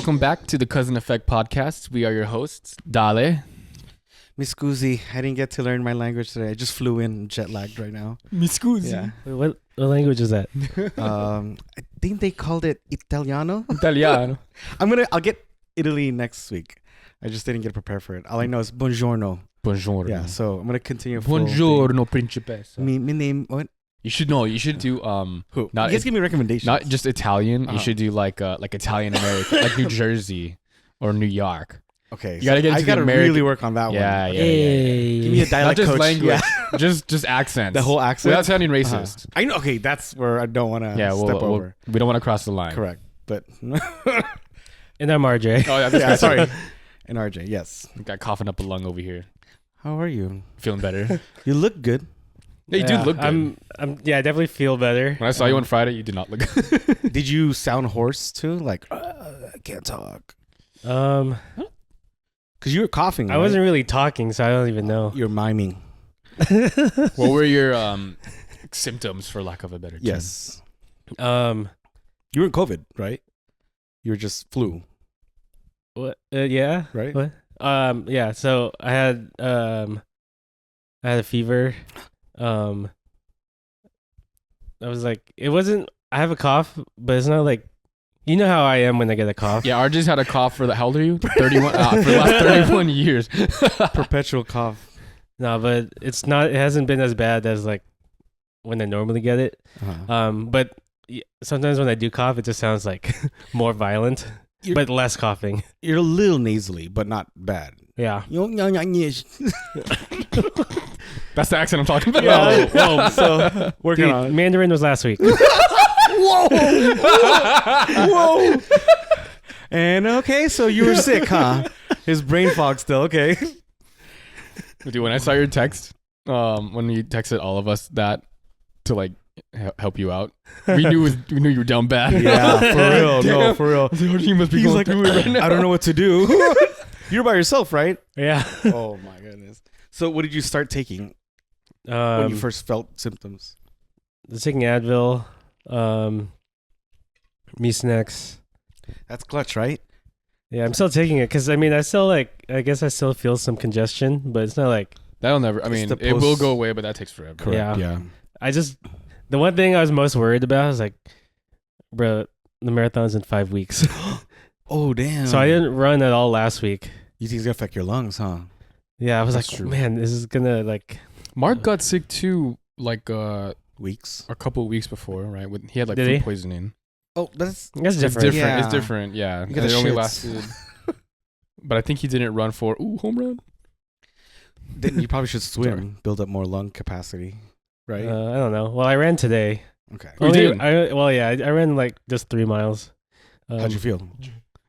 Welcome back to the Cousin Effect podcast. We are your hosts, Dale. Mi scusi, I didn't get to learn my language today. I just flew in jet lagged right now. Mi scusi. Yeah. Wait, what language is that? I think they called it Italiano. Italiano. I'll get Italy next week. I just didn't get prepared for it. All I know is buongiorno. Buongiorno. Yeah, so I'm gonna continue. full thing. Buongiorno, principessa. Mi name what? You should know. You should do Who? Not You guys give me recommendations. not just Italian. You Uh-huh. should do like Italian American, like New Jersey or New York. Okay, You gotta get I into the gotta American- really work on that Yeah, one. yeah. Give me a Not dialect just coach. language, Yeah. just accents. The whole accent. Without sounding racist. I know. Okay, that's where I don't want to Yeah, step over. we don't want to cross the line. Correct, but And I'm RJ. Oh yeah, yeah, sorry. And RJ, yes. Got coughing up a lung over here. How are you? Feeling better. You look good. Yeah, you do look good. I dedefinitely feel better. When I saw you on Friday, you did not look good. Did you sound hoarse too? Like I can't talk. Because Cause you were coughing. I wasn't really talking, so I don't even know. You're miming. What were your symptoms, for lack of a better term? Yes. Um, You were in COVID, right? You were just flu, what? Yeah. right? What? Yeah. So I had a fever. I was like, it wasn't. I have a cough, but it's not like, you know how I am when I get a cough. Yeah, RJ's had a cough for how old are you? 31 for the last 31 years. Perpetual cough. No, but it's not. It hasn't been as bad as like when I normally get it. But sometimes when I do cough, it just sounds like more violent, but less coughing. You're a little nasally, but not bad. Yeah. That's the accent I'm talking about. Yeah. Whoa. So working Dude, on it. Mandarin was last week. Whoa. Whoa. And okay, so you were sick, huh? His brain fog still. Okay. Dude, when I saw your text, when you texted all of us that to like help you out, we knew you were down bad. Yeah, for real. No, Damn. for real. I was like, RJ must be He's going like, through it right now. I don't know what to do. You're by yourself, right? Yeah. Oh my goodness. So what did you start taking when you first felt symptoms? Taking Advil, Mucinex. That's clutch, right? Yeah, I'm still taking it because I mean, I guess I still feel some congestion, but it's not like That'll never. I mean, the it will go away, but that takes forever. Correct. Yeah. the one thing I was most worried about was like, bro, the marathon's in 5 weeks, Oh damn. so I didn't run at all last week. You think it's gonna affect your lungs, huh? Yeah, I was That's like, true. man, this is gonna like. Mark got sick too, like Weeks. a couple of weeks before, right? He had like Did food he? poisoning. Oh, that's That's It's different. different. Yeah. It's different. Yeah, You got it the only shits. lasted. But I think he didn't run for home run. then you probably should swim, Sorry. build up more lung capacity, right? I don't know. Well, I ran today. Okay. Oh, you did? I ran like just 3 miles. How'd you feel?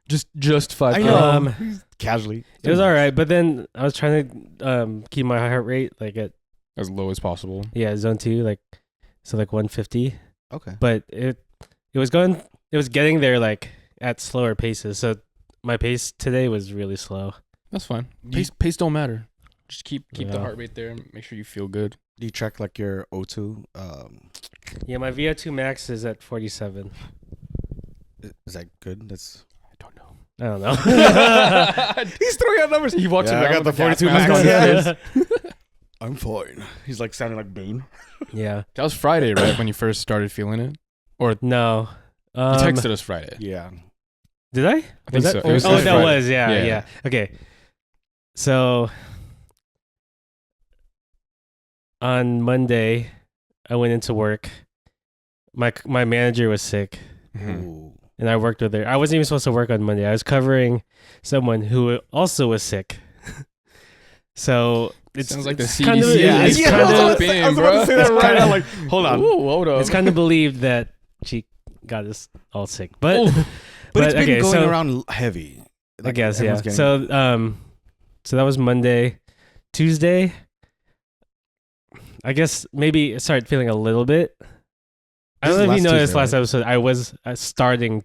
Just 5. I know. Um, Casually. It was all right, but then I was trying to keep my heart rate like at as low as possible. zone 2, like 150. Okay. But it was getting there like at slower paces. So my pace today was really slow. That's fine. Pace don't matter. Just keep the Yeah. heart rate there. Make sure you feel good. Do you track like your O2? Yeah, my VO2 max is at 47. Is that good? That's. I don't know. I don't know. He's throwing out numbers. He walks Yeah, I around got with the a gas 42 mask max. on. Yeah. I'm fine. He's like sounding like Bane. Yeah. That was Friday, right? When you first started feeling it, or you No. texted us Friday. Yeah. Did I? I think Was so. that? It was Oh, that Friday. was. Yeah, Yeah. yeah. Okay. So on Monday, I went into work. My manager was sick, Mhm. Ooh. and I worked with her. I wasn't even supposed to work on Monday. I was covering someone who also was sick. So it's Sounds like the it's kind of- CDC. yeah, it's Yeah, kind I was of- about to say- I was about to say that right. right. I'm like, hold on. Ooh, hold up. it's kind of believed that she got us all sick, but Ooh. But it's been okay, going so- around heavy. I guess yeah. everyone's getting- So that was Monday. Tuesday, I guess maybe I started feeling a little bit. I This don't is know if you last noticed Tuesday, last right? episode. I was starting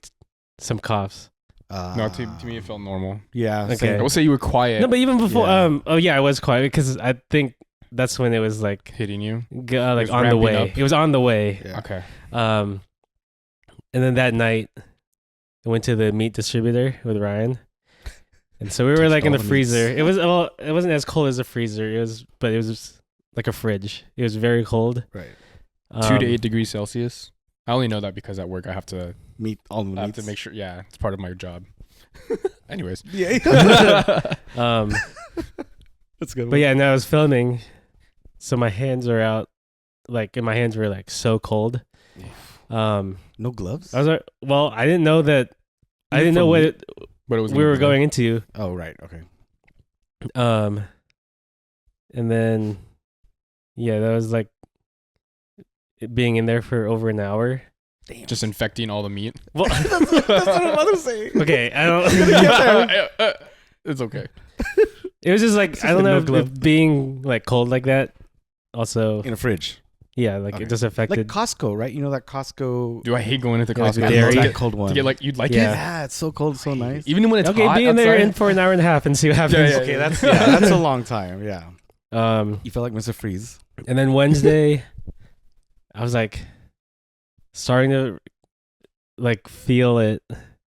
some coughs. No, to me it felt normal. Yeah. Okay. same. I would say you were quiet. No, but even before, Yeah. I was quiet because I think that's when it was like hitting you. like was on the ramping way. up. It was on the way. Yeah. Okay. And then that night, I went to the meat distributor with Ryan. And so we were like in the freezer. It wasn't as cold as a freezer. But it was like a fridge. It was very cold. Right. 2 to 8 degrees Celsius. I only know that because at work I have to meet all the meats. I have to make sure. Yeah, it's part of my job. Anyways. Yeah. That's good. But yeah, and I was filming, so my hands are out, and my hands were like so cold. No gloves. I was like, well, I didn't know that. I didn't know what it was. We were going into. Oh right, okay. And then, yeah, that was like it being in there for over an hour. Damn. Just infecting all the meat. Well, that's what I'm about to say. Okay, I don't. It's okay. It was just like, I don't know if being like cold like that also in a fridge. Yeah, like it just affected. Like Costco, right? You know that Costco. Do I hate going into Costco? Dairy. That cold one. To get like, you'd like it? Yeah, it's so cold, so nice. Even when it's hot be in there outside? for an hour and a half and see what happens. Okay, that's a long time. Yeah. You feel like Mr. Freeze. And then Wednesday, I was like starting to like feel it.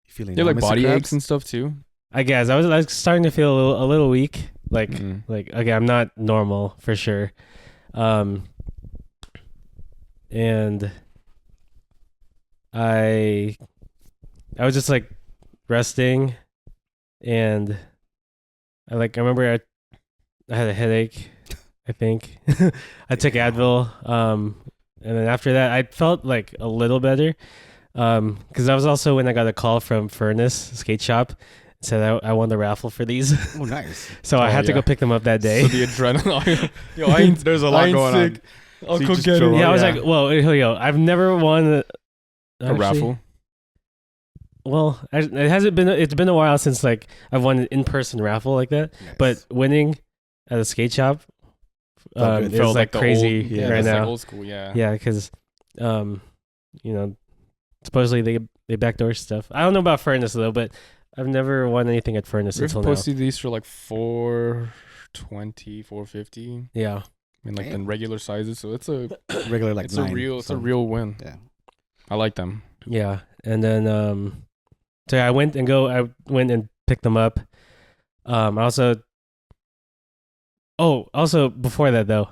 Feeling you have like Mr. body Krabs? aches and stuff too. I guess I was starting to feel a little weak. Like okay, I'm not normal for sure. And I was just like resting, and I remember I had a headache, I think. I took Advil, and then after that I felt like a little better, because that was also when I got a call from Furnace Skate Shop. Said I won the raffle for these. Oh, nice. So I had to go pick them up that day. So the adrenaline. Yo, there's a lot going on. I'll So go get it. Yeah, I was like, well, here we go. I've never won a raffle. Well, it's been a while since like I've won an in-person raffle like that. Nice. But winning at a skate shop good. is Felt like the crazy old, yeah, right it's now. like old school, yeah. Yeah, because supposedly they backdoor stuff. I don't know about Furnace though, but I've never won anything at Furnace We've until now. posted these for like $420, $450. Yeah. I mean, like in regular sizes, so it's a regular like it's 9. it's a real win. Yeah. I like them. Yeah, and then so I went and picked them up. Also before that though,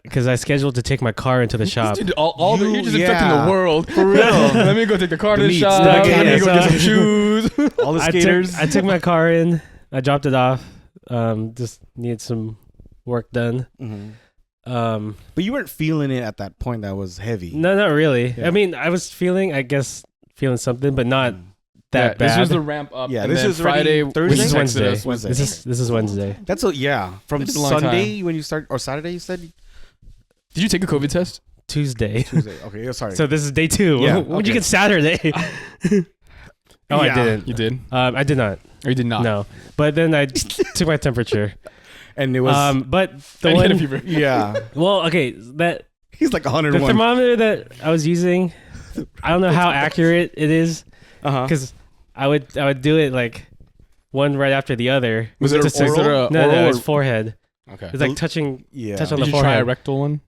because I scheduled to take my car into the shop. Dude, you're just infecting the world for real. Let me go take the car to the meats, shop. the Let me go nuggets. get some shoes. All the skaters. I took my car in. I dropped it off. Just needed some work done. Mm-hmm. But you weren't feeling it at that point. That was heavy. No, not really. Yeah. I mean, I was feeling something, but not that bad. This was the ramp up. Yeah, and this then is already Friday. Thursday? when This is you texted Wednesday. us was- This is Wednesday. That's from It's a long Sunday time. when you start, or Saturday you said. Did you take a COVID test? Tuesday. Tuesday. Okay, sorry. So this is day 2. Yeah, When'd you okay. get Saturday? Oh, I didn't. You did? I did not. Or you did not? No. But then I took my temperature. and it was. But the And you had a one. fever. Yeah. Well, okay. That He's like the 101. thermometer that I was using, I don't know how accurate it is, because I would do it like one right after the other. Was it Just oral? to- Was it a No, oral it's or- forehead. Okay. It's like touching Yeah. touch on Did the you try a forehead. rectal one?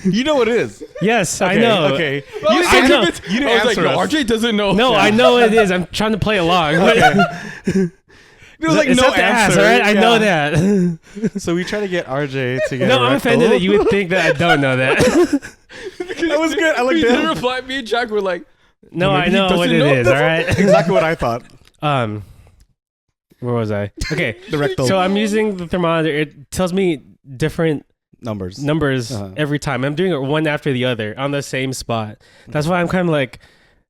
You know what it is. Yes, I Okay, know. Okay. I know. You didn't I was like, answer yo, us. RJ doesn't know. No, I know what it is. I'm trying to play along. There was like It's no at the ass, answer. all right? I know Yeah. that. So we try to get RJ to get. No, a I'm rectal. offended that you would think that I don't know that. That was good. I like We that. didn't reply. Me and Jack were like, No, Maybe I he know what doesn't it know. is. All right. Exactly what I thought. Where was I? Okay. The rectal So I'm using the thermometer. It tells me different numbers. numbers Uh-huh. every time. I'm doing it one after the other on the same spot. That's why I'm kind of like,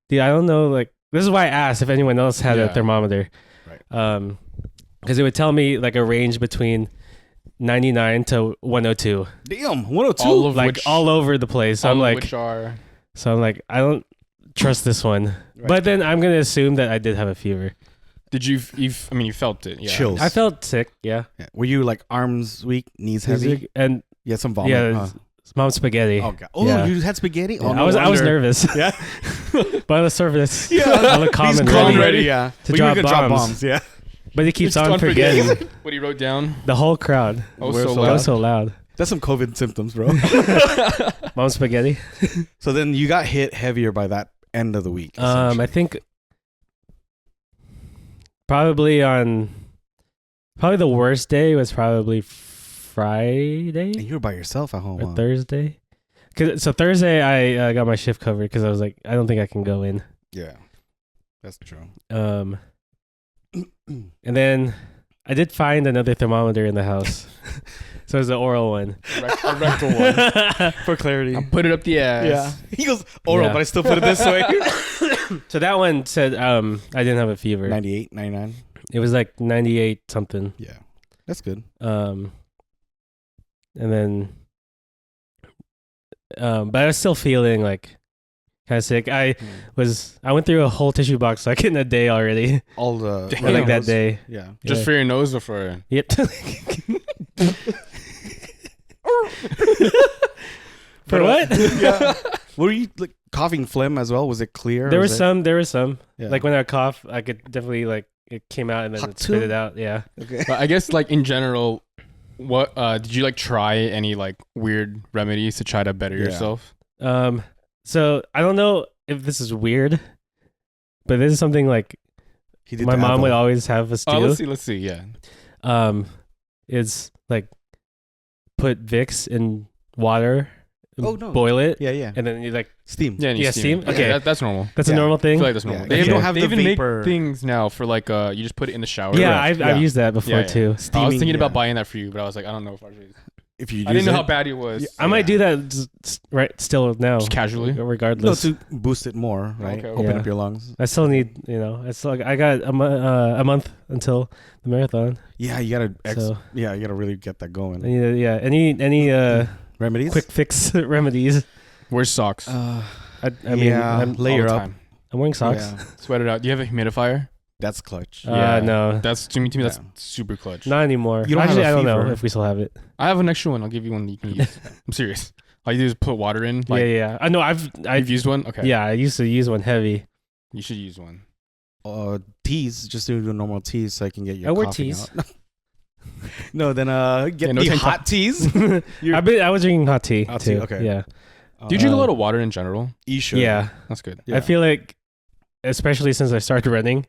dude, I don't know. Like, this is why I asked if anyone else had a Yeah. thermometer. Right. Because it would tell me like a range between 99 to 102, Damn, 102. all of like which, all over the place. So all I'm of like, which are I don't trust this one. Right. But then I'm gonna assume that I did have a fever. Did you? I mean, you felt it. Yeah. Chills. I felt sick. Yeah. Yeah. Were you like arms weak, knees heavy? And Yeah, some vomit. yeah, huh? mom spaghetti. Oh god. Oh, Yeah. you had spaghetti. Oh, Yeah, no I was wonder. nervous. Yeah. But on the surface, Yeah. I look calm He's and calm ready. ready. Yeah. to But you were drop gonna drop bombs. bombs. Yeah. But he keeps Just on forgetting. What he wrote down? The whole crowd. Oh, We're so so That loud. was so loud. That's some COVID symptoms, bro. Mom spaghetti. So then you got hit heavier by that end of the week? I think probably the worst day was probably Friday And you were by yourself at home. or Huh? Thursday. So Thursday I got my shift covered because I was like, I don't think I can go in. Yeah, that's true. And then I did find another thermometer in the house. So it was an oral one. A rectal one. For clarity. I'll put it up the ass. Yeah. He goes oral, Yeah. but I still put it this way. So that one said I didn't have a fever. 98, 99. It was like 98 something. Yeah, that's good. And then but I was still feeling like kind of sick. I went through a whole tissue box like in a day already. All the Damn. Or like that those- day. Yeah. Just Yeah. for your nose or for... Yep. For what? Yeah. Were you like coughing phlegm as well? Was it clear? There or was was some. There was some. Yeah. Like when I cough, I could definitely like it came out and then it spit it out. Yeah. Okay. But I guess like in general, what did you like try any like weird remedies to try to better Yeah. yourself? So I don't know if this is weird, but this is something like He did my the mom would apple. always have us do. Let's see. Yeah. It's like put Vicks in water, Oh, no. boil it, Yeah, yeah. and then you like Steam. Yeah, and you Yeah, steam. steam? It. Okay. That's normal. that's Yeah. a normal I thing. feel like that's normal. Yeah. They If you even, don't have they the even vapor- make things now for like you just put it in the shower. Yeah, Correct. I've Yeah. used that before Yeah. too. I was Steaming, thinking about yeah. buying that for you, but I was like, I don't know if I should. If you use I didn't know it. how bad it was. I might do that right still now, Just casually. No, regardless. to boost it more, right? Okay. Open Yeah. up your lungs. I still need, I got a month until the marathon. Yeah, you gotta. So you gotta really get that I going. need, any Remedies. quick fix remedies. Where's socks? I mean, yeah, I'm layer All the up. time. wearing socks. Yeah, Sweat it out. Do you have a humidifier? that's clutch. Yeah. No, That's to me. That's Yeah. super clutch. not anymore. You don't have Actually, a I don't know fever. if we still have it. I have an extra one. I'll give you one that you can use. I'm serious. All you do is put water in. Like, yeah. I know. You've used one. Okay. Yeah, I used to use one heavy. You should use one. Teas, just do normal teas so I can get your. I wear coughing teas. out. No, then get no the tank top. hot teas. I was drinking hot tea Hot tea, too. okay. Yeah. Do you drink a Uh, lot of water in general? You should. Yeah. That's good. Yeah. I feel like, especially since I started running,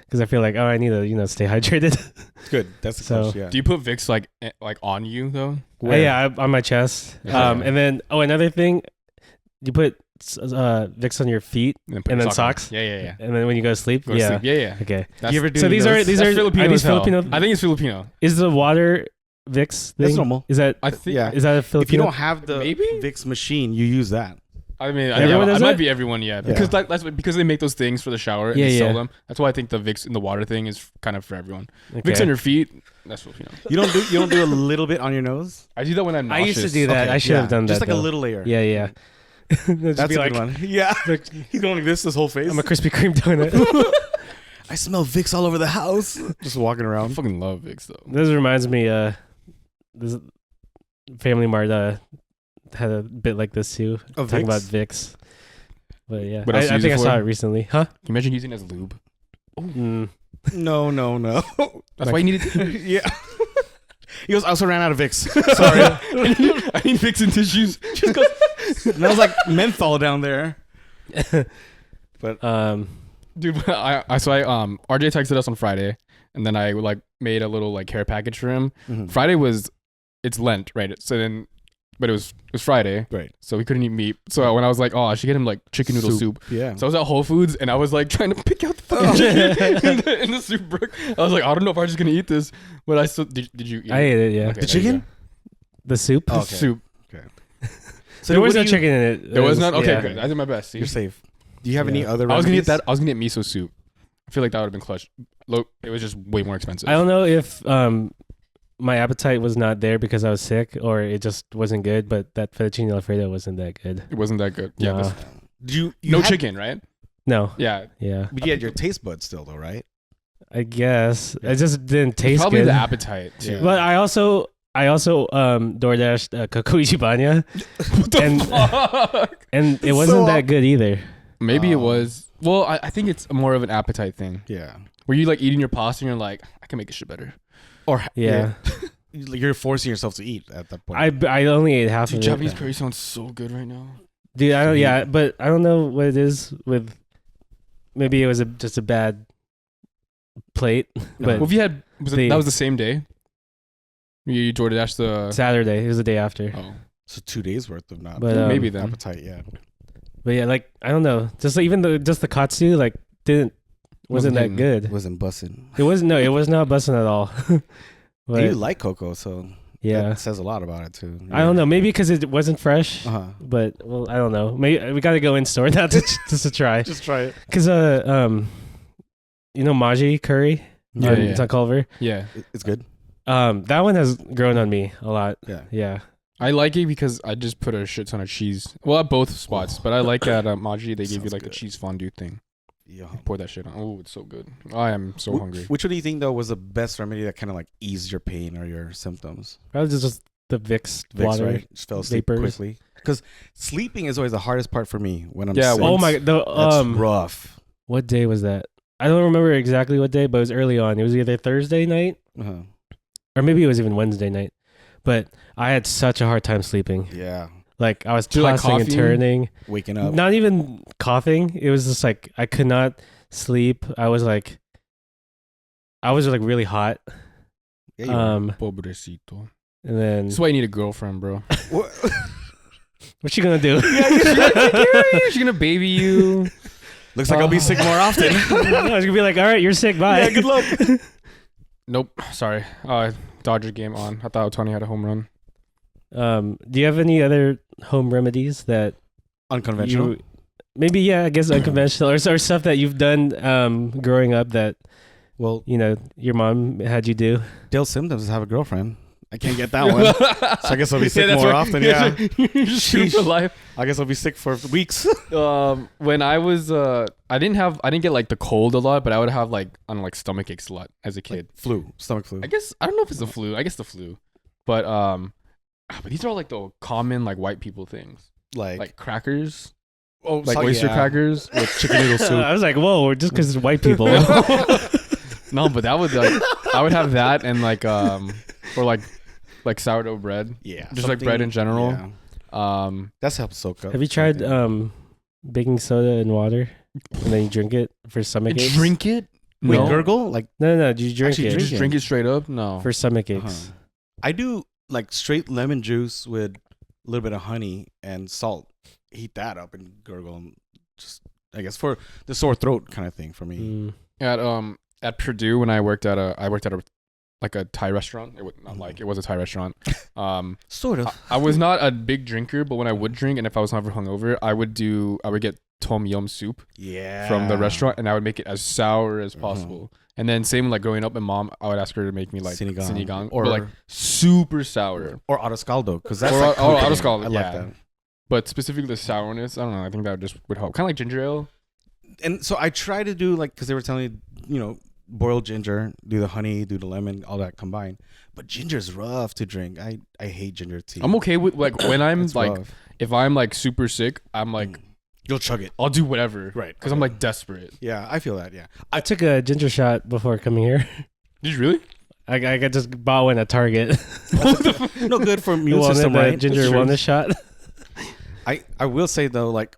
because I feel like I need to stay hydrated. Good. That's the So- clutch. Yeah. Do you put Vicks like on you though? On my chest. Yeah. And then another thing, you put Vicks on your feet, And, put and your then sock on. socks? Yeah. and then when you go to sleep, Go to sleep. Yeah. Okay. That's, you ever do? So these are that's Filipino are these as hell. Filipino? I think it's Filipino. Is the water Vicks thing? That's normal. Is that I think. Yeah. is that a Filipino? If you don't have the Maybe? Vicks machine, you use that. I mean, Everyone it does might it? be everyone, yeah. Because that's because they make those things for the shower and Yeah, they sell yeah. them. That's why I think the Vicks in the water thing is kind of for everyone. Okay. Vicks on your feet, that's Filipino. You don't do a little bit on your nose. I do that when I'm I nauseous. used to do that. Okay, I should have done just that. like a though. little layer. Yeah. Just That's be a like, good one. Yeah. He's going like this his whole face. I'm a Krispy Kreme donut. I smell Vicks all over the house. Just walking I around. fucking love Vicks though. This reminds me, this Family Mart had a bit like this too, Of talking about Vicks? Vicks. But yeah, What else I you use think it I saw for? it recently. Huh? Can you imagine using it as lube? Mm. No. That's why you need it. Yeah. He goes, I also ran out of Vicks. Sorry. I need Vicks and tissues. And that was like menthol down there. But Dude, RJ texted us on Friday, and then I like made a little like care package for him. Friday it's Lent, right? So then, but it was Friday, Right. so we couldn't eat meat. So when I was like, oh, I should get him like chicken noodle soup. Yeah. So I was at Whole Foods and I was like trying to pick out the fucking chicken in the soup brook. I was like, I don't know if I'm just gonna eat this, but I still did you eat I it? ate it. Yeah, Okay, The there you chicken? go. the soup. Oh, The okay. soup. So There was what no do you- chicken in it. There was not. Okay, yeah. good. I did my best. See? You're safe. Do you have Yeah. any other I was gonna get remedies? that. I was gonna get miso soup. I feel like that would have been clutch. It was just way more expensive. I don't know if my appetite was not there because I was sick or it just wasn't good. But that fettuccine alfredo wasn't that good. It wasn't that good. Yeah. No. You No had- chicken, right? No. Yeah. Yeah. But you had your taste buds still, though, right? I guess it just didn't taste Probably good. the appetite too. Yeah. But I also DoorDashed Coco Banya, What the and- fuck? and it wasn't that good either. Maybe it Oh. was. Well, I think it's more of an appetite thing. Yeah. Where you like eating your pasta and you're like, I can make this shit better. Or Yeah. you're forcing yourself to eat at that point. I only ate half Dude, of Japanese it. curry sounds so good right now. Dude, I don't. Yeah, but I don't know what it is with. Maybe it was just a bad plate. But Well, if you had that was the same day. You DoorDash the Saturday. It was the day after. Oh, So 2 days worth of not But maybe then. appetite. Yeah. But yeah, like I don't know. Just like, even the katsu like wasn't that hitting. good. It wasn't bussing. It wasn't. No, it was not busting at all. But And you like cocoa, so yeah, that says a lot about it too. I don't know. Maybe because it wasn't fresh. Uh-huh. But well, I don't know. Maybe we got to go in store now just to try. Just try it. Because Maji curry Yeah, on on Culver. yeah. It's good. That one has grown on me a lot. Yeah. Yeah. I like it because I just put a shit ton of cheese. Well, at both spots, but I like at Maji they give you Sounds like good. the cheese fondue thing. Yeah. Pour that shit on. Oh, it's so good. I am so hungry. Which one do you think though was the best remedy that kind of like eased your pain or your symptoms? Probably just the Vicks Vicks, water. right? Just fell asleep vapors. quickly. Because sleeping is always the hardest part for me when I'm Yeah, sick. Oh my! That's rough. What day was that? I don't remember exactly what day, but it was early on. It was either Thursday night Uh-huh. or maybe it was even Wednesday night. But I had such a hard time sleeping. Yeah. Like I was Do you like tossing and coffee? turning. Waking up. Not even coughing. It was just like I could not sleep. I was like really hot. Yeah, you are. Pobrecito. And then That's why you need a girlfriend, bro. what's she gonna do? She's gonna baby you. Looks like I'll be sick more often. I was gonna be like, all right, you're sick. Bye. Yeah, good luck. Nope. Sorry. Dodger game on. I thought Tony had a home run. Do you have any other home remedies that Unconventional. maybe I guess unconventional or stuff that you've done growing up that Well, your mom had you do? Dale's symptoms is have a girlfriend. I can't get that one. So I guess I'll be sick more often. Yeah. You're just screwed for life. I guess I'll be sick for weeks. When I was I didn't get like the cold a lot, but I would have like stomach aches a lot as a kid. Stomach flu. I guess I don't know if it's the flu. I guess the flu. But these are all like the common like white people things. Like crackers. Like oyster crackers with chicken noodle soup. I was like, whoa, just because it's white people. No, but that would I would have that and or like sourdough bread. Yeah. Just like bread in general. Yeah. That's helped soak up. Have you tried baking soda in water and then you drink it for stomach aches? Drink it? Wait, No. gurgle? Like No. Do you drink Actually, it Just drink it straight up? No. for stomach aches? I do like straight lemon juice with a little bit of honey and salt. Heat that up and gurgle. And just I guess for the sore throat kind of thing for me. Mm. At Purdue when I worked at a Thai restaurant. It was a Thai restaurant. Sort of. I was not a big drinker, but when I would drink and if I was never hungover, I would get tom yum soup from the restaurant and I would make it as sour as possible. And then same like growing up, my mom, I would ask her to make me like sinigang or but like super sour. Or arroscaldo because that's Or like arroscaldo, I yeah. like that. But specifically the sourness, I don't know. I think that would help. Kind of like ginger ale. And so I try to do like because they were telling me, boiled ginger, do the honey, do the lemon, all that combined. But ginger's rough to drink. I hate ginger tea. I'm okay with like when I'm It's like rough. if I'm like super sick, I'm like You'll chug it. I'll do whatever. Right. Because I'm like desperate. Yeah, I feel that. Yeah. I took a ginger shot before coming here. Did you really? I just bought one at Target. No good for The immune walnut- system, the right? ginger It's true. wellness shot. I will say though, like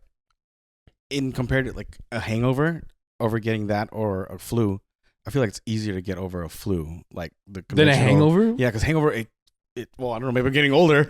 in compared to like a hangover, over getting that or a flu, I feel like it's easier to get over a flu, like the Then a conventional- hangover? Yeah, because hangover, well, I don't know, maybe I'm getting older.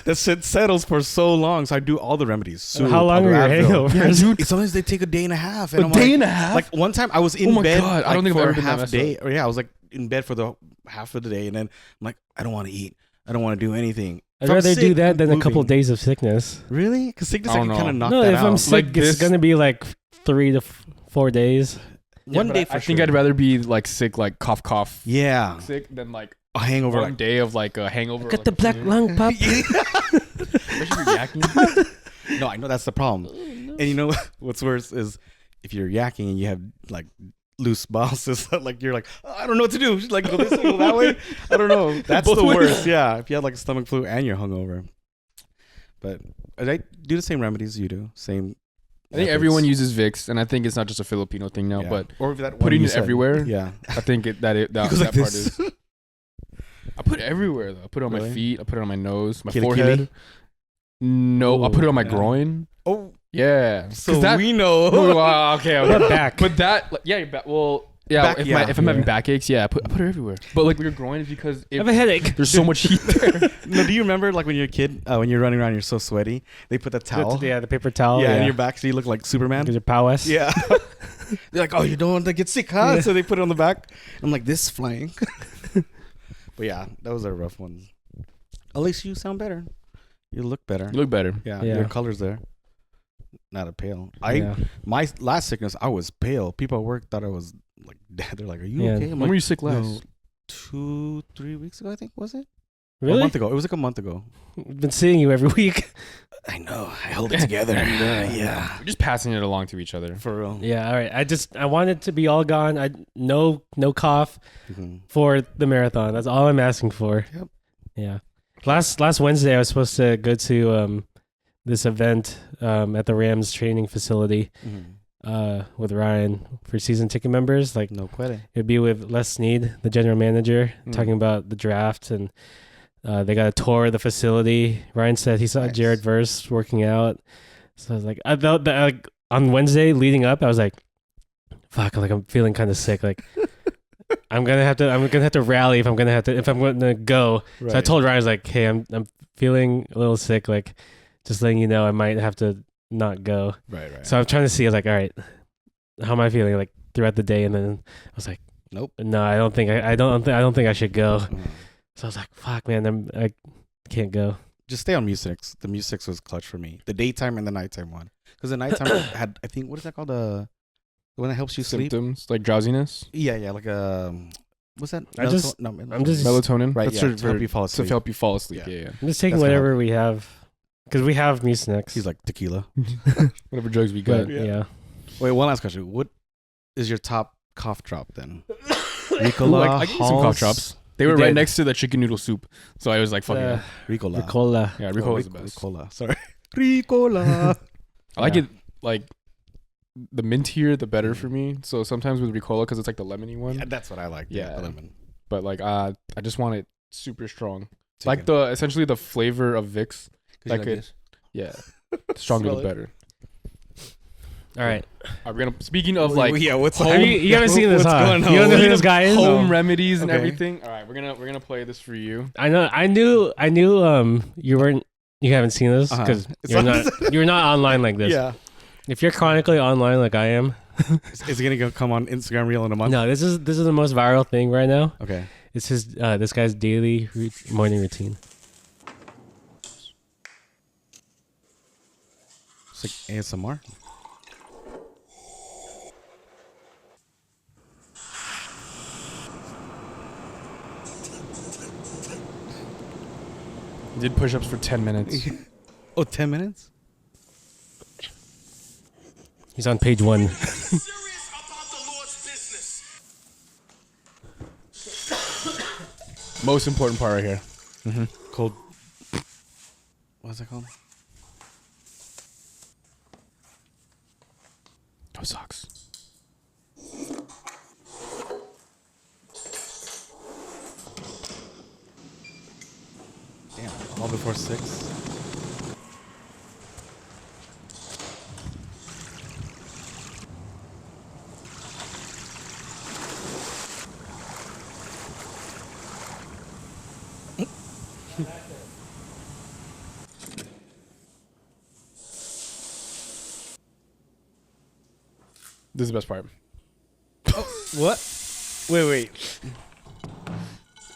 That shit settles for so long, so I do all the remedies. Soup, How long I'll are do your Advil. hangovers? Yeah, sometimes they take a day and a half. And A I'm day like, and a half? Like one time I was in Oh my bed. God, I don't think I've for ever a been that half messed day. Or yeah, I was like in bed for the half of the day, and then I'm like, I don't want to eat. I don't want to do anything. I'd If I'm rather do sick, that I'm than a couple moving. days of sickness. Really? Because sickness, I I don't can kind of know. knock No, that if out. I'm sick, Like it's this- gonna be like 3 to 4 days. One day for I think sure. I'd rather be like sick, like cough, Yeah, sick than like a hangover. one day of like a hangover. Got the black lung pup. Especially if you're yakking. No, I know that's the problem. And you know what's worse is if you're yakking and you have like loose bowels, it's like you're like, oh, I don't know what to do. Like go this way, go that way. I don't know. That's Both the ways. worst. Yeah, if you had like a stomach flu and you're hungover. But I do the same remedies you do. Same. I think methods. everyone uses Vicks, and I think it's not just a Filipino thing now, Yeah. but or that one putting you it said. everywhere. Yeah, I think that It goes that like part this. is. I put it everywhere though. I put it on my Really? feet. I put it on my nose, my Kili forehead. kili? No, I'll put it on my Yeah. groin. Oh, Yeah. so that, we know. Okay. What about back? But that, yeah, your back. Well, yeah. Back, if yeah. if I'm having Yeah. backaches, yeah, I put it everywhere. But like your groin is because I have a headache. there's so much heat there. No, do you remember like when you're a kid, when you're running around, you're so sweaty, they put the towel, Yeah, the paper towel. yeah, in your back, so you look like Superman. Because your prowess. Yeah. They're like, oh, you don't want to get sick, huh? Yeah. So they put it on the back. I'm like, this is flying. But yeah, those are rough ones. At least you sound better. You look better. You look better. Yeah, Yeah. your color's there. Not a pale. Yeah. My last sickness, I was pale. People at work thought I was like dead. They're like, "Are you Yeah. okay?" I'm When like, were you sick last? no, 2-3 weeks ago, I think, was it? A Really? month ago. It was like a month ago. I've been seeing you every week. I know. I held it together. Yeah. We're just passing it along to each other. For real. Yeah. All right. I want it to be all gone. No cough Mhm. for the marathon. That's all I'm asking for. Yep. Yeah. Last Wednesday, I was supposed to go to this event at the Rams training facility Mhm. with Ryan for season ticket members. Like No puede. it'd be with Les Snead, the general manager, Mm. talking about the draft, and they got a tour of the facility. Ryan said he saw Nice. Jared Verse working out. So I was like, I felt that like on Wednesday leading up, I was like, fuck, like I'm feeling kind of sick. Like I'm gonna have to rally if I'm gonna go. Right. So I told Ryan, I was like, hey, I'm feeling a little sick. Like just letting you know, I might have to not go. Right. So I'm trying to see. I was like, all right, how am I feeling like throughout the day? And then I was like, Nope. no, I don't think I don't think I should go. Mhm. So I was like, fuck, man, I can't go. Just stay on Mu6. The Mu6 was clutch for me. The daytime and the nighttime one. Because the nighttime had, I think, what is that called? The one that helps you sleep. Symptoms like drowsiness, Yeah, like what's that? I'm just- melatonin. right. That's Yeah, for, to help you fall to asleep. help you fall asleep. Yeah. Yeah. I'm just taking That's gonna whatever we have because we have Mucinex. He's like tequila. Whatever drugs we but, got. yeah. Wait, one last question. What is your top cough drop then? Ooh, Ricola, I gave you some cough Halls, drops. They were You right did. next to the chicken noodle soup, so I was like, "Fuck yeah, Ricola. Ricola. yeah, Oh, Ricola is the best." Ricola. Sorry. Ricola. I like Yeah. it like the mintier, the better for me. So sometimes with Ricola, because it's like the lemony one. Yeah, that's what I like. Yeah. The lemon. But like, I just want it super strong, Chicken. like the essentially the flavor of Vicks. 'Cause you like like it- this. Yeah, stronger Smell the it. better. All right. We're gonna speaking of like yeah, what's home- You haven't seen this, what's huh? going on? You don't know who speaking this of guy is? home No. remedies and Okay. everything. All right, we're gonna play this for you. I know. I knew. You haven't seen this because Uh-huh. It's you're not online like this. Yeah. If you're chronically online like I am, Is it gonna come on Instagram Reel in a month? no, this is the most viral thing right now. Okay. It's his this guy's daily morning routine. It's like ASMR. Did push-ups for 10 minutes. Oh, 10 minutes? He's on page 1. Serious about the Lord's business. Most important part right here. Cold. What's that called? No socks. Damn. All before 6. This is the best part. What? Wait.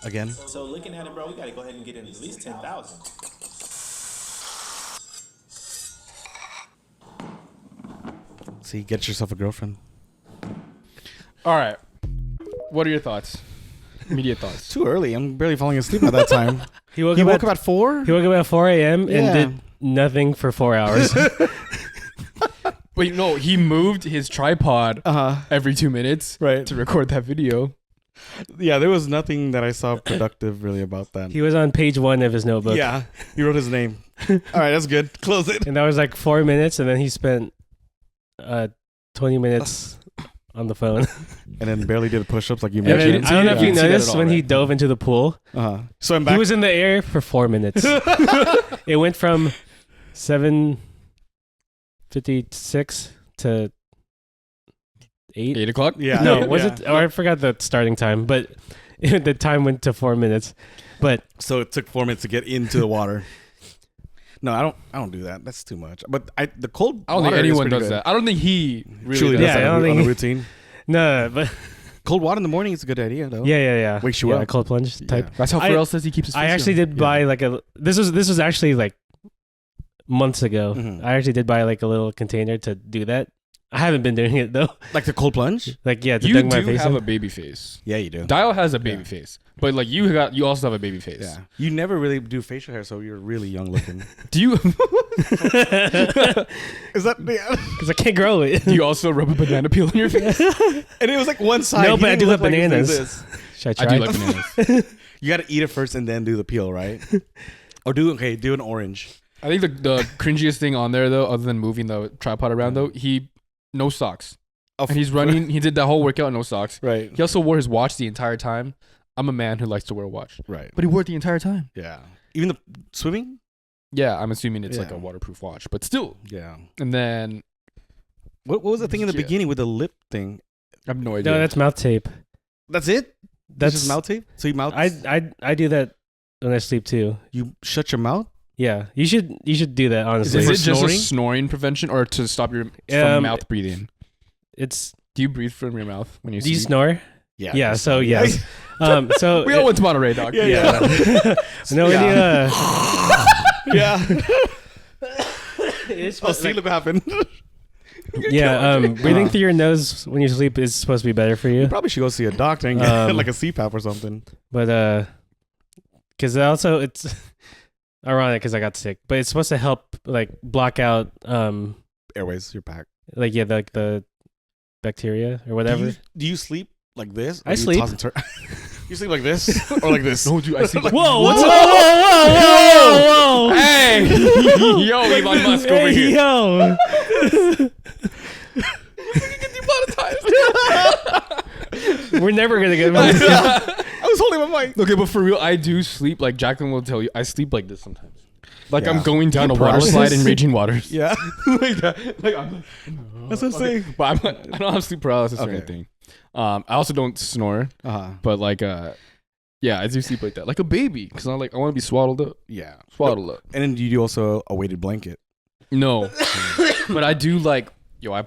Again? So looking at it, bro, we gotta go ahead and get in at least 10,000. See, get yourself a girlfriend. All right. What are your thoughts? Immediate thoughts. Too early. I'm barely falling asleep at that time. He woke He up woke up at 4? He woke up at 4 a.m. Yeah. and did nothing for 4 hours. Wait, no, he moved his tripod Uh-huh. every 2 minutes Right. to record that video. Yeah, there was nothing that I saw productive really about that. He was on page 1 of his notebook. Yeah, he wrote his name. All right, that's good. Close it. And that was like 4 minutes, and then he spent 20 minutes on the phone. And then barely did push-ups like you And Yeah, mentioned. then, didn't I don't know see if that. you Didn't see that at noticed all, when he right? dove into the pool, So I'm back. he was in the air for 4 minutes. It went from 7:56 to 8. 8 o'clock. Yeah. No, was Yeah. it? Or I forgot the starting time, but the time went to 4 minutes. But So it took 4 minutes to get into the water. No, I don't do that. That's too much. But the cold. I don't think water is anyone pretty does good. that. I don't think he really Truly does does Yeah, that I don't on think a he- routine. no, but Cold water in the morning is a good idea, though. yeah. Wakes you yeah, up. cold plunge type. Yeah. That's how I- Pharrell says he keeps his face I actually young. did buy like a. This was actually like months ago. Mhm. I actually did buy like a little container to do that. I haven't been doing it though. Like the cold plunge. Like yeah, to You dunk my do face have in. a baby face. Yeah, you do. Dial has a baby Yeah. face, but like you also have a baby face. Yeah. You never really do facial hair, so you're really young looking. Do you? Is that? Yeah. Because I can't grow it. Do you also rub a banana peel on your face? And it was like one side. No, You but I didn't do look have like it was like bananas. this. Should I I try? do like bananas. You got to eat it first and then do the peel, right? Or do an orange. I think the cringiest thing on there though, other than moving the tripod around though, no socks. And he's running. He did that whole workout no socks. Right. He also wore his watch the entire time. I'm a man who likes to wear a watch, Right. but he wore it the entire time. Yeah. Even the swimming. Yeah, I'm assuming it's like Yeah. a waterproof watch, but still. Yeah. And then What was the thing in the Yeah. beginning with the lip thing? I have no idea. No, that's mouth tape. That's it. That's just mouth tape. So you mouth. I do that when I sleep too. You shut your mouth. Yeah, you should do that honestly. Is For it just a snoring? snoring prevention or to stop your from mouth breathing? It's Do you breathe from your mouth when you do you sleep? snore? Yeah. Yeah. that's So fine. yes. So We all went to Monterey, dog. Yeah, yeah. No, Yeah. Yeah. it's Oh, see, look what happened. yeah. Breathing through your nose when you sleep is supposed to be better for You you. probably should go see a doctor and get like a CPAP or something. But because also it's ironic because I got sick, but it's supposed to help like block out Airways, your back. like yeah the bacteria or whatever. Do you sleep like this? Or I do you sleep. toss and turn? You sleep like this or like this? No, dude, I sleep. Like, Whoa! what's Whoa! up? Whoa! Whoa! Whoa! Hey, yo, Elon Musk over Hey, here. yo! We're never gonna get money. I was holding my mic. Okay, but for real, I do sleep. Like Jacqueline will tell you, I sleep like this sometimes. Like Yeah. I'm going down a water paralysis? slide in raging waters. Yeah. like that. Like I'm That's what I'm saying. but I don't have sleep paralysis or Okay. anything. I also don't snore, Uh-huh. but like yeah, I do sleep like that, like a baby, because I want to be swaddled up. Yeah. Swaddled up. And then you do also a weighted blanket. No, but I do like. Yo, I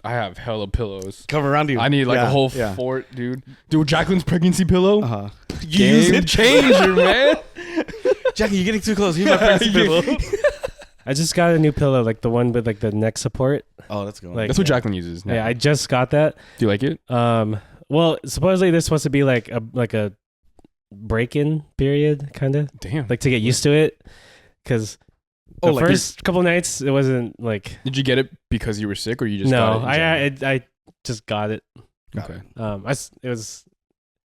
have hella pillows. Cover around you. I need like a whole yeah. fort, dude. Dude, Jacqueline's pregnancy pillow. Uh-huh. Game changer, man. Jackie, you're getting too close. Here's my fancy pillow. I just got a new pillow, like the one with like the neck support. Oh, that's good. Like- That's what Jacqueline uses. Now. Yeah, I just got that. Do you like it? Well, supposedly there's supposed to be like a break-in period, kind of Damn. like to get used to it, because the like first couple nights it wasn't like Did you get it because you were sick, or you just no, got it? in general? I just got it. Got Okay. It was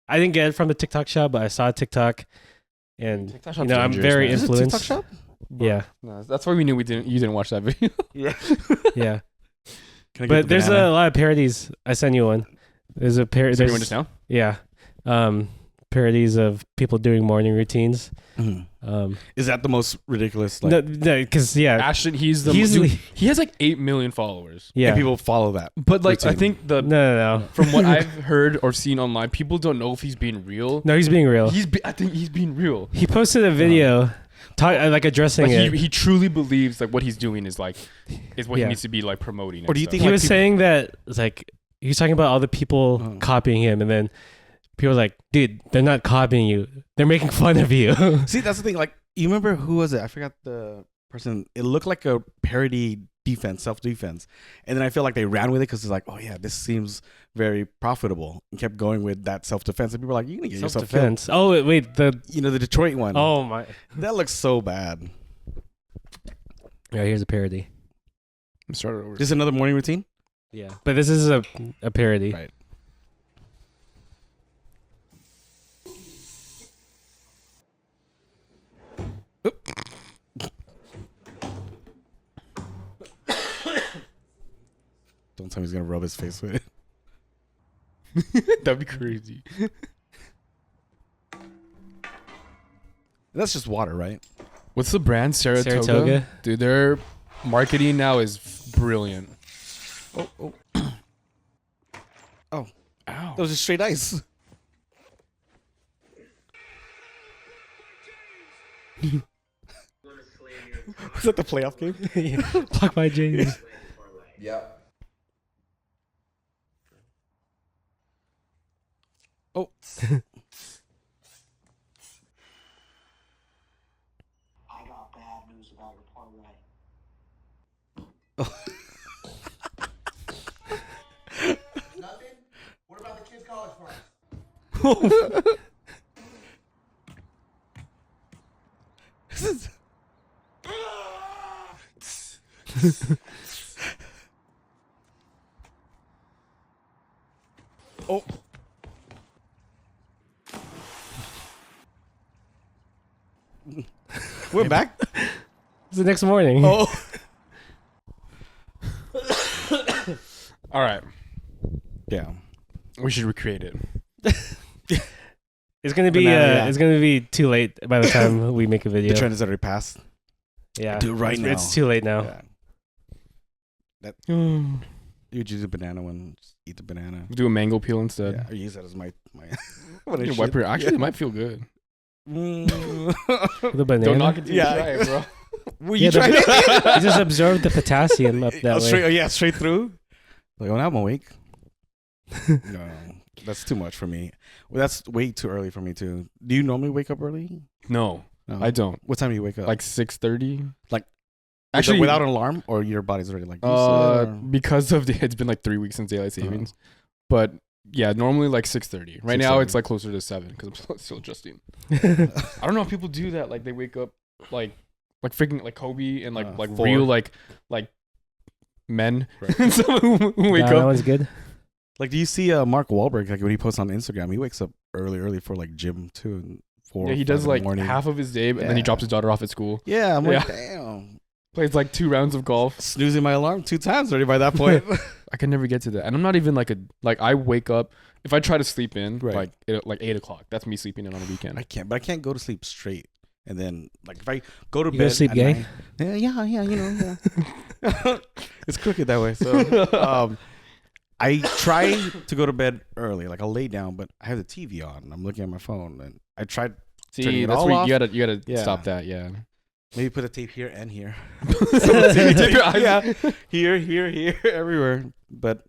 I didn't get it from the TikTok shop, but I saw a TikTok, and TikTok you shop's know I'm dangerous, very man. Is it influenced. TikTok shop? Yeah, No, that's why we knew you didn't watch that video. Yeah. yeah. Can I get But the there's banana? a lot of parodies. I sent you one. There's a parody. Is everyone just now? Yeah. Parodies of people doing morning routines. Mhm. Um, Is that the most ridiculous? Like, no, because yeah, Ashton, he's the He's dude, the- he has like 8 million followers. yeah. and people follow that. But like I Routine. think no. from what I've heard or seen online, people don't know if he's being real. No, he's being real. I think he's being real. He posted a video, like addressing Like it. he truly believes like what he's doing is what Yeah. he needs to be like promoting. Or do you and think stuff. He like was people- saying that it's like he was talking about all the people Oh. copying him, and then people were like, "Dude, they're not copying you. They're making fun of you." See, that's the thing. Like, you remember who was it? I forgot the person. It looked like a parody defense, self-defense. And then I feel like they ran with it because it's like, oh, yeah, this seems very profitable. And kept going with that self-defense. And people were like, you're going to get yourself killed. Self-defense. Oh wait, You know, the Detroit one. oh my. That looks so bad. Yeah, here's a parody. Start it over. This is another morning routine? Yeah, but this is a parody. Right. Don't tell me he's going to rub his face with it. That'd be crazy. That's just water, right? What's the brand? Saratoga? Saratoga. Dude, their marketing now is brilliant. Oh. Ow. That was just straight ice. Was that the playoff game? Blocked by James. Yep. Oh. I got bad news about your parlay. Nothing? What about the kids' college funds? This is- oh. We're back. It's the next morning. Oh. All right. Yeah. We should recreate it. It's gonna be Banana, yeah. it's gonna be too late by the time we make a video. The trend is already passed. Yeah, Do it right now. It's too late now. Yeah. That you use a banana one. Just eat the banana. Do a mango peel instead. Yeah, I use that as my when You I can shit. wipe your, actually, it might feel good. The banana. Don't knock it till Yeah. you try it, bro. Will Yeah, you try it? You just absorb the potassium up that way. Straight, straight through. Like, when I'm awake. No, that's too much for me. Well, that's way too early for me too. Do you normally wake up early? No, No. I don't. What time do you wake up? Like 6:30. Like, actually, without an alarm, or your body's already like. Or? because of it's been like 3 weeks since daylight savings, but yeah, normally like 6:30. Right now 6:30. it's like closer to 7 because I'm still adjusting. I don't know if people do that. Like they wake up like freaking like Kobe and like 4. real like men. Right. Some who wake That up. one's good. Like, do you see Mark Wahlberg? Like when he posts on Instagram, he wakes up early for like gym too, and 4. Yeah, he 5 does in the like morning. half of his day, and then he Yeah. drops his daughter off at school. Yeah, I'm like, Yeah. damn. Plays like 2 rounds of golf. Snoozing my alarm 2 times already by that point. I can never get to that, and I'm not even like I wake up if I try to sleep in Right. like 8 o'clock. That's me sleeping in on a weekend. I can't go to sleep straight. And then, like, if I go to You bed, go to sleep at gay? 9 yeah, you know, yeah. It's crooked that way. So, I try to go to bed early. Like, I'll lay down, but I have the TV on. And I'm looking at my phone, and I tried turning See, it that's all where off. you gotta Yeah. stop that. Yeah. Maybe put a tape here and here. Tape your eyes. Yeah, here, everywhere. But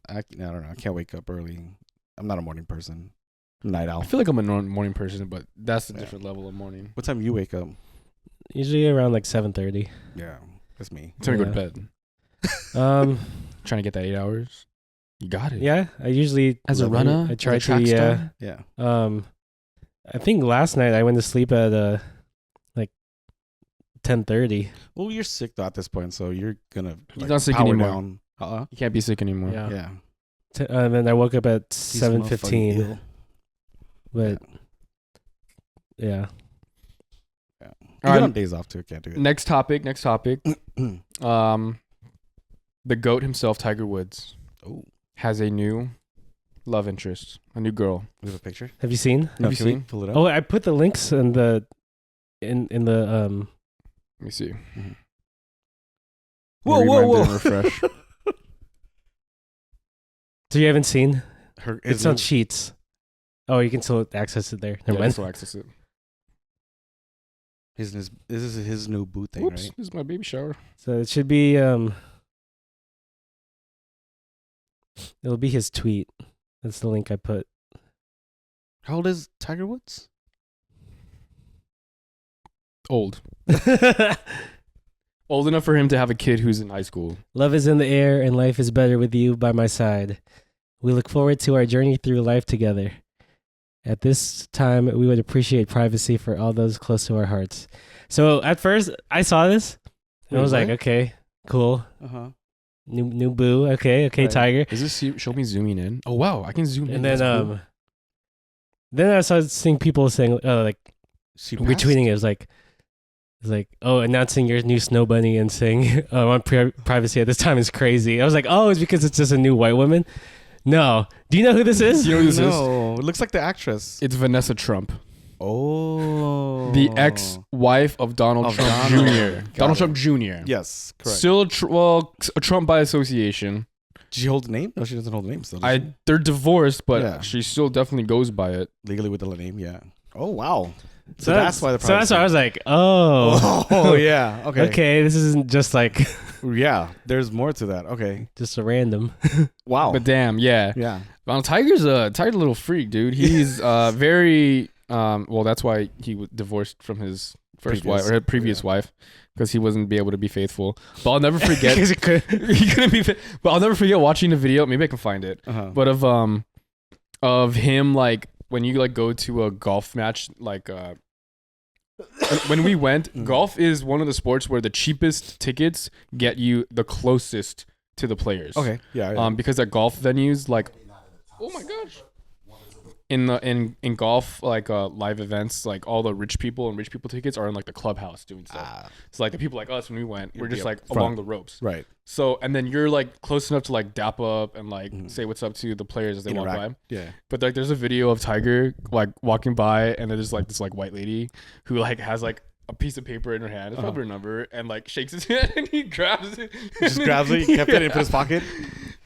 I don't know. I can't wake up early. I'm not a morning person. Night owl. I feel like I'm a morning person, but that's a Yeah. different level of morning. What time do you wake up? Usually around like 7:30. Yeah, that's me. Time to go to Yeah. bed. Um, Trying to get that 8 hours. You got it. yeah, I usually As a runner, I as try a track to. Yeah. star? Yeah. I think last night I went to sleep at like 10:30. Well, you're sick though at this point, so you're gonna. He's not sick power anymore. Down. You can't be sick anymore. Yeah. Yeah. And then I woke up at He's motherfucking 7:15. ill. But yeah, Even Alright. on days off too, can't do it. Next topic. The GOAT himself, Tiger Woods, Oh, has a new love interest, a new girl. we have a picture. have you seen? No, you can we seen? pull it up? Oh, I put the links in the Let me see. Whoa, Rewind whoa, it whoa! and refresh. So you haven't seen? Her, It's on Sheets. Oh, you can still access it there. Never Yeah, mind. so access it. this is his new boo thing, Whoops, right? this is my baby shower. So it should be it'll be his tweet. That's the link I put. How old is Tiger Woods? Old. Old enough for him to have a kid who's in high school. Love is in the air and life is better with you by my side. We look forward to our journey through life together. At this time, we would appreciate privacy for all those close to our hearts. So at first, I saw this and I was like, What? okay, cool. Uh-huh. New boo. Okay, Right. Tiger. Is this show me zooming in? Oh wow, I can zoom in. And That's then cool. then I started seeing people saying like She retweeting it. It was like, oh, announcing your new snow bunny and saying on privacy at this time is crazy. I was like, oh, it's because it's just a new white woman. No, do you know who this is? You know who this is? No, it looks like the actress. It's Vanessa Trump. Oh. The ex-wife of Donald Of Trump Donald. Jr. Got Donald it. Trump Jr. Yes, correct. Still, a Trump by association. Did she hold the name? No, she doesn't hold the name still. does she? They're divorced, but Yeah. she still definitely goes by it. Legally with the name, yeah. Oh, wow. So that's why the So that's why I privacy- was like, oh. Oh, yeah. Okay. Okay, this isn't just like Yeah, there's more to that. Okay. just a random. Wow. But damn, yeah. yeah. Tiger's a little freak, dude. He's very well. That's why he was divorced from his first Previous, wife or previous wife, because he wasn't be able to be faithful. But I'll never forget. Because it could. He couldn't be. But I'll never forget watching the video. Maybe I can find it. Uh-huh. But of him, like when you like go to a golf match, like when we went, golf is one of the sports where the cheapest tickets get you the closest to the players. Okay. Yeah. Because at golf venues, like, oh my gosh, in golf, like live events, like all the rich people tickets are in like the clubhouse doing stuff. So like the people like us when we went, we're You'd just be like up front. along the ropes. right. So and then you're like close enough to like dap up and like say what's up to the players as they walk by. Interact. Yeah. But like there's a video of Tiger like walking by, and then there's like this like white lady who like has like a piece of paper in her hand, it's probably her number, and like shakes his hand and he grabs it. Just grabs it, he kept it in his pocket.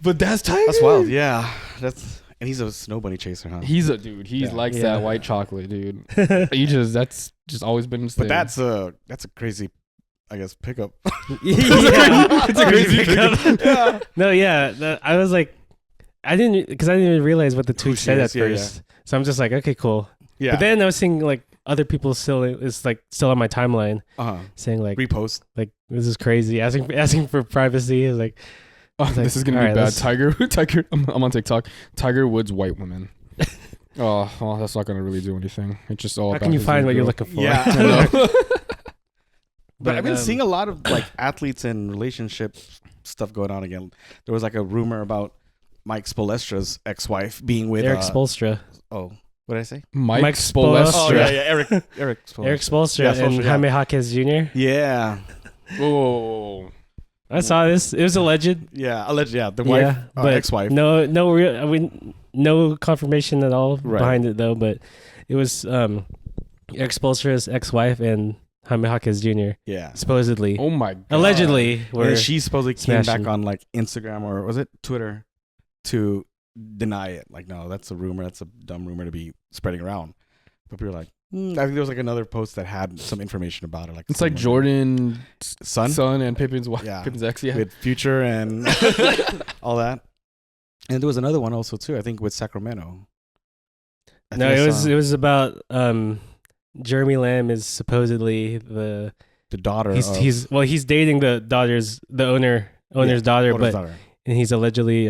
But that's Tiger. That's wild. Yeah. And he's a snow bunny chaser, huh? He's a dude. He likes Yeah. that white chocolate, dude. That's just always been his But thing. that's a crazy, I guess, pickup. It's a crazy pickup. Yeah. No, yeah. I was like, I didn't even realize what the tweet she said is, at first. So I'm just like, okay, cool. Yeah. But then I was seeing like other people still on my timeline saying like Repost. this is crazy, asking for privacy. Is like, Oh, this is gonna be alright, bad. let's- Tiger. I'm on TikTok. Tiger Woods white women. Oh, well, that's not gonna really do anything. It's just all. how about can you his find new what you're girl. looking for? Yeah. I know. But I've been seeing a lot of like athletes and relationship stuff going on again. There was like a rumor about Mike Spoelstra's ex-wife being with Eric Spoelstra. Oh, what did I say? Mike Spoelstra. Oh Spoelstra. yeah, Eric Spoelstra. Eric Spoelstra Yeah, and Spoelstra, yeah. Jaime Jaquez Jr. Yeah, Whoa. I saw this. It was alleged. yeah, alleged. Yeah, the wife, Yeah, but ex-wife. no real. I mean, no confirmation at all Right. behind it though. But it was Eric Spoelstra's ex-wife and Jaime Jaquez Jr. Yeah, Oh my god. Allegedly, and were she supposedly came smashing. back on like Instagram or was it Twitter to deny it. Like, no, that's a rumor. That's a dumb rumor to be spreading around. But people were like, I think there was like another post that had some information about it. Like It's like someone- Jordan's son son and Pippin's wife. Yeah. Pippin's ex. Yeah. with Future and all that. And there was another one also too. I think with Sacramento. I no. think I It was saw it was about Jeremy Lamb is supposedly the the daughter. he's dating the owner's daughter, but and he's allegedly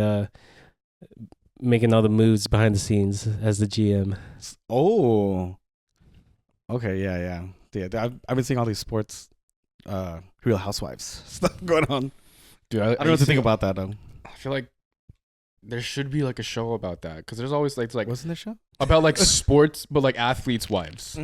making all the moves behind the scenes as the GM. Oh. Okay. Yeah. I've been seeing all these sports, Real Housewives stuff going on. Dude, I don't know what to think about that though. I feel like there should be like a show about that, because there's always like Wasn't there a show? about like sports, but like athletes' wives.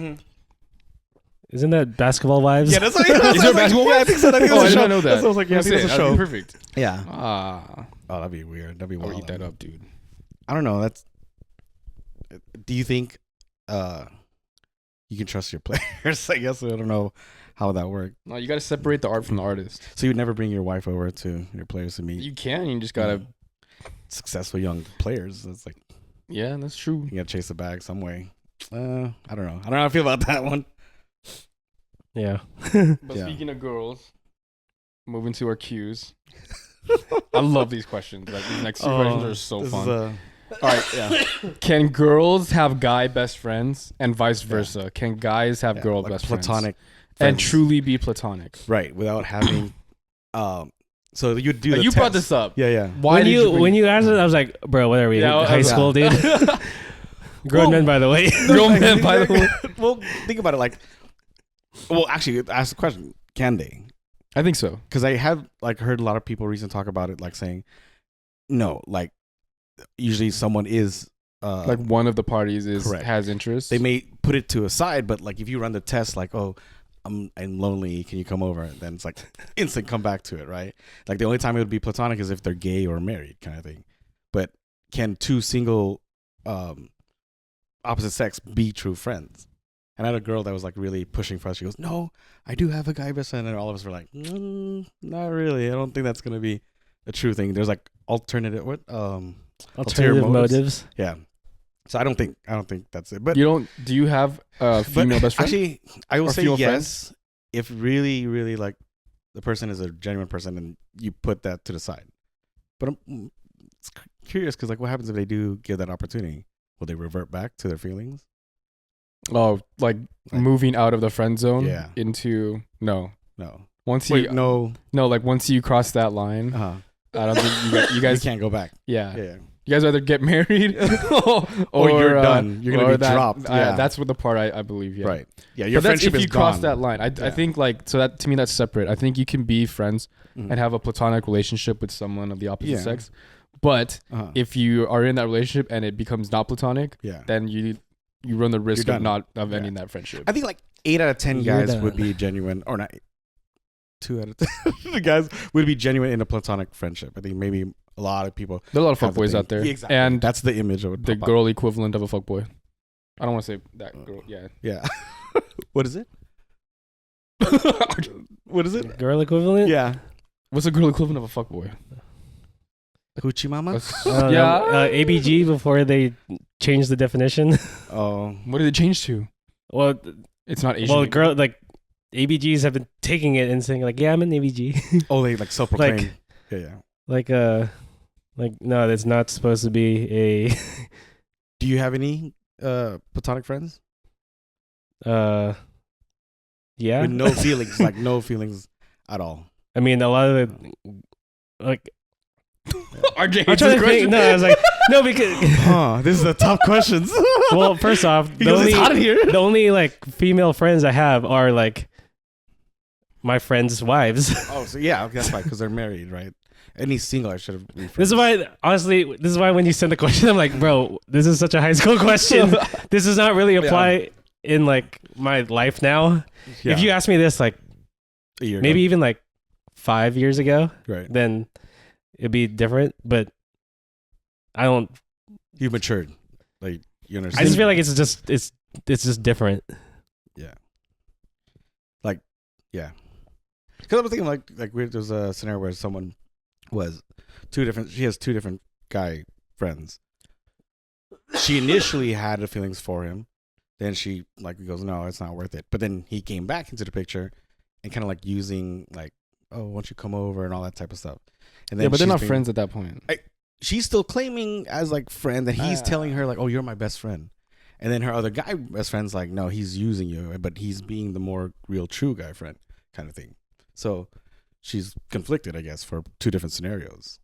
Isn't that Basketball Wives? Yeah, that's what Is there basketball? Yeah, I think so. I think Oh, I it's a did show. not know that. That's what I was like, yeah, I think That's it's a it. That'd show. be perfect. Yeah. Ah, Oh, that'd be weird. That'd be I'll wild. eat that up, dude. I don't know. Do you think you can trust your players? I guess I don't know how that works. No, you got to separate the art from the artist. So you would never bring your wife over to your players to meet You can. You just gotta. successful young players. It's like Yeah, that's true. you gotta chase the bag some way. I don't know. I don't know how I feel about that one. Yeah. But Yeah. speaking of girls, moving to our cues. I love these questions. Like these next two questions are so This fun. is, All right, yeah. can girls have guy best friends and vice versa? Can guys have girl like best platonic friends and friends. truly be platonic? Right, without having so you do the You brought test. this up. Yeah. Why when did you bring- when you asked it, I was like, bro, what are we? Yeah, high yeah. school, dude. Grown men, by the way. Grown men, by the way. Well, think about it. Like, well, actually, ask the question: can they? I think so. Because I have like heard a lot of people recently talk about it, like saying, no, like usually someone is Like one of the parties correct. has interest. they may put it to a side, but like if you run the test, like, oh, I'm lonely, can you come over? Then it's like instant come back to it, right? Like the only time it would be platonic is if they're gay or married, kind of thing. But can two single opposite sex be true friends? And I had a girl that was like really pushing for us. She goes, "No, I do have a guy best friend," and all of us were like, "Not really. I don't think that's gonna be a true thing." There's like alternative Alternative motives. Yeah. So I don't think that's it. But Do you have a female best friend? Actually, I will Or say female yes if really, really like the person is a genuine person and you put that to the side. But I'm curious because like, what happens if they do give that opportunity? Will they revert back to their feelings? Oh, like moving out of the friend zone into no. Once no. Like once you cross that line, I don't think you guys you can't go back. Yeah. You guys either get married or you're done. You're gonna be dropped. That's what the part I believe. Yeah. Right. Yeah. Your but that's friendship if is you cross gone. that line. I think like so that to me that's separate. I think you can be friends and have a platonic relationship with someone of the opposite sex, but if you are in that relationship and it becomes not platonic, then you run the risk of ending that friendship. I think like 8 out of 10 guys would be genuine, or not. 2 out of 10 the guys would be genuine in a platonic friendship. I think maybe a lot of people. There are a lot of fuckboys out there, exactly. And that's the image of the girl equivalent of a fuckboy. I don't want to say that girl. Yeah. What is it? What is it? Girl equivalent? Yeah. What's a girl equivalent of a fuckboy? Hoochie mama? ABG before they changed the definition. Oh. What did it change to? Well, it's not Asian. Well, girl, like ABGs have been taking it and saying like, yeah, I'm an ABG. Oh, they like self-proclaim. Like, no, that's not supposed to be a. Do you have any platonic friends? Yeah. With no feelings, like no feelings at all. I mean, a lot of it, like. RJ, I'm trying to think. No, I was like, no, because. This is the tough questions. Well, first off, the only like female friends I have are like my friends' wives. Oh, so yeah, that's right, because they're married, right? Any single, I should have. This is why, honestly, when you send the question, I'm like, bro, this is such a high school question. This does not really apply in like my life now. Yeah. If you asked me this like a year maybe ago. even like 5 years ago, right, then it'd be different. But I don't. You've matured, like you understand. I just feel like it's just different. Yeah. Like, yeah. Because I was thinking like there's a scenario where someone was she has two different guy friends. She initially had the feelings for him. Then she like goes, no, it's not worth it. But then he came back into the picture and kind of like using like, oh, why don't you come over and all that type of stuff. And then but they're not friends at that point. She's still claiming as like friend that he's telling her like, oh, you're my best friend. And then her other guy best friend's like, no, he's using you, but he's being the more real true guy friend kind of thing. So she's conflicted, I guess, for two different scenarios.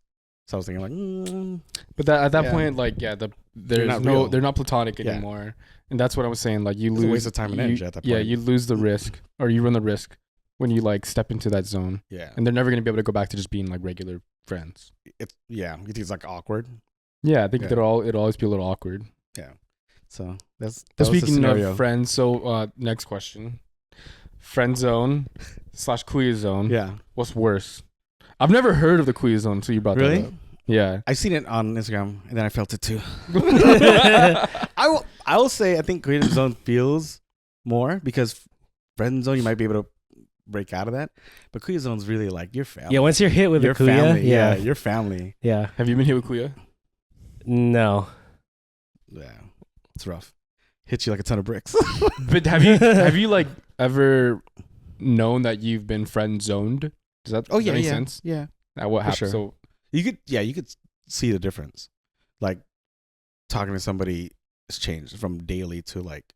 So I was thinking like, but at that point, like, they're not platonic Yeah. anymore, and that's what I was saying. Like, you It's lose a waste of time and energy at that point. Yeah, you lose the risk, or you run the risk when you like step into that zone. Yeah, and they're never gonna be able to go back to just being like regular friends. you think it's like awkward. Yeah, I think it'll always be a little awkward. Yeah, so that's speaking of friends. So next question. Friend zone / Kuya zone. Yeah. What's worse? I've never heard of the Kuya zone until you brought that up. Yeah. I've seen it on Instagram and then I felt it too. I will say I think Kuya zone feels more because friend zone you might be able to break out of that, but Kuya zone's really like your family. Yeah, once you're hit with your the Kuya, family, your family. Yeah. Have you been hit with Kuya? No. Yeah, it's rough. Hits you like a ton of bricks. But have you like ever known that you've been friend zoned? Does that make sense? Yeah. What happened? Sure. So you could see the difference. Like talking to somebody has changed from daily to like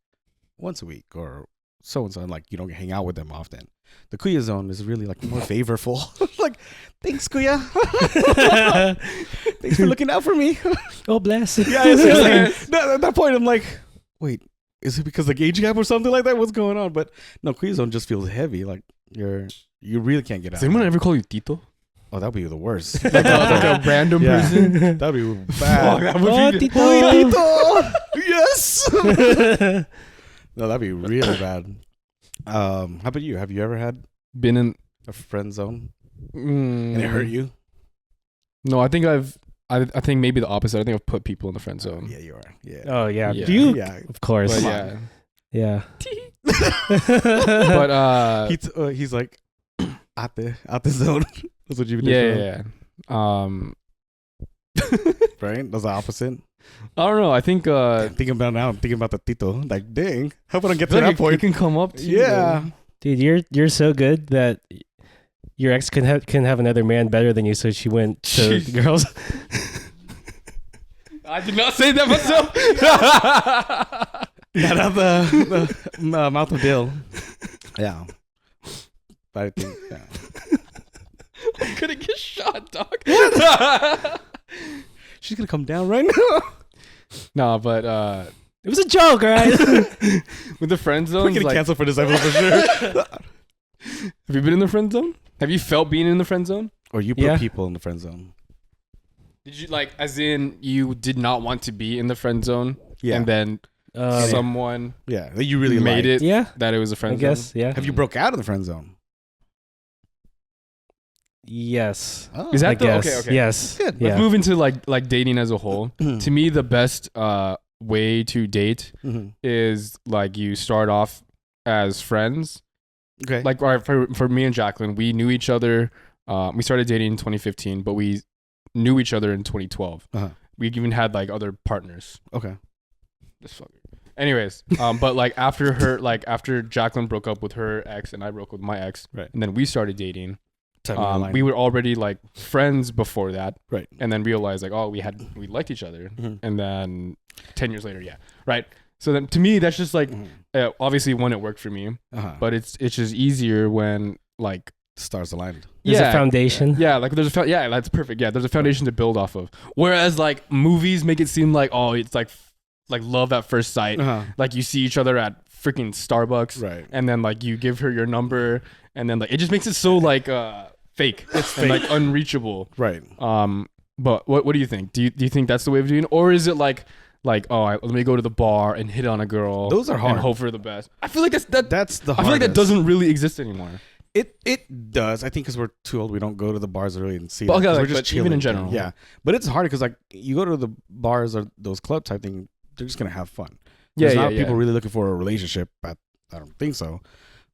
once a week or so and so. Like you don't hang out with them often. The Kuya zone is really like more favorful. Like, thanks Kuya. Thanks for looking out for me. Oh bless. Yeah, it's like, at that point I'm like, wait, is it because of the age gap or something like that? What's going on? But no, Kuya zone just feels heavy. Like you really can't get out. Does anyone ever call you Tito? Oh, that'd be the worst. like a random person? That'd be bad. That would be Tito. Yes. No, that'd be really bad. How about you? Have you ever had been in a friend zone and it hurt you? No, I think I think maybe the opposite. I think I've put people in the friend zone. Yeah, you are. Yeah. Oh yeah. Yeah. You? Yeah. Of course. But Yeah. But He's like out the zone. That's what you've been yeah, doing. Right? That's the opposite. I don't know. I think Thinking about now, I'm thinking about the Tito. Like, dang, how about I get to like that it point? can come up too. Yeah. Dude, you're so good that your ex can have another man better than you, so she went to the girls. I did not say that myself. Not out the mouth of Dill. Yeah. But I think, yeah. I'm gonna get shot, dog. She's going to come down right now. Nah, but It was a joke, right? with the friend zone, We're getting like, canceled for this episode for sure. have you been in the friend zone? Have you felt being in the friend zone? Or you put Yeah. people in the friend zone. Did you like, as in, you did not want to be in the friend zone, Yeah. and then Um, someone Yeah. That you really made liked. it yeah, that it was a friend I guess. zone? Yeah. Have you broke out of the friend zone? Yes. Oh. Is I that the guess. okay? Okay. Yes. Good. Yeah. Let's move into like dating as a whole. To me, the best way to date Mhm. is like you start off as friends. Okay. Like all right, for me and Jacqueline, we knew each other. We started dating in 2015, but we knew each other in 2012. Uh-huh. We even had like other partners. Okay. This fucker. Anyways, but like after Jacqueline broke up with her ex and I broke up with my ex, Right. and then we started dating. Timeline. We were already like friends before that, Right. and then realized like, oh, we liked each other, Mhm. and then 10 years later, yeah, right. So then to me, that's just like Mhm. obviously one, it worked for me, Uh-huh. but it's just easier when like Stars aligned. There's yeah, a foundation. yeah, like there's yeah, that's perfect. Yeah, there's a foundation to build off of. Whereas like movies make it seem like, oh, it's like love at first sight. Uh-huh. Like you see each other at freaking Starbucks, Right. and then like you give her your number, and then like it just makes it so like fake. It's and, like unreachable. Right. But what do you think? Do you think that's the way of doing it? Or is it like let me go to the bar and hit on a girl? Those are hard. And hope for the best. I feel like that's the I hardest. feel like that doesn't really exist anymore. It does. I think because we're too old, we don't go to the bars really and see. But, that, okay, 'cause like, we're just but even in chilling. general. Yeah. But it's hard because like you go to the bars or those club type thing, they're just gonna have fun. There's not people really looking for a relationship. I don't think so.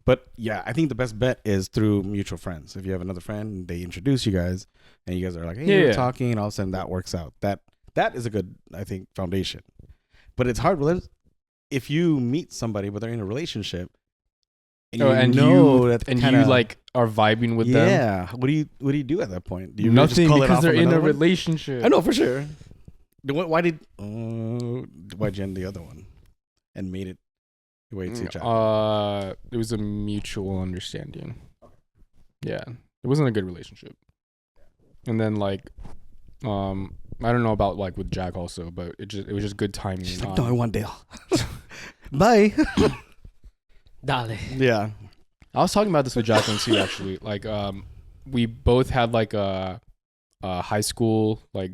But yeah, I think the best bet is through mutual friends. If you have another friend, they introduce you guys, and you guys are like, "Hey, we're talking," and all of a sudden that works out. That is a good, I think, foundation. But it's hard if you meet somebody but they're in a relationship, and you like are vibing with them. Yeah. What do you do at that point? Do you really just Nothing, call it because off they're on in a another one? relationship. I know for sure. Why'd you end the other one and made it the way it's each other? It was a mutual understanding. Yeah, it wasn't a good relationship. And then like, I don't know about like with Jack also, but it was just good timing. She's like, no, I want Dale. Bye. Dale. Yeah. I was talking about this with Jacqueline too, actually. Like, we both had like a high school like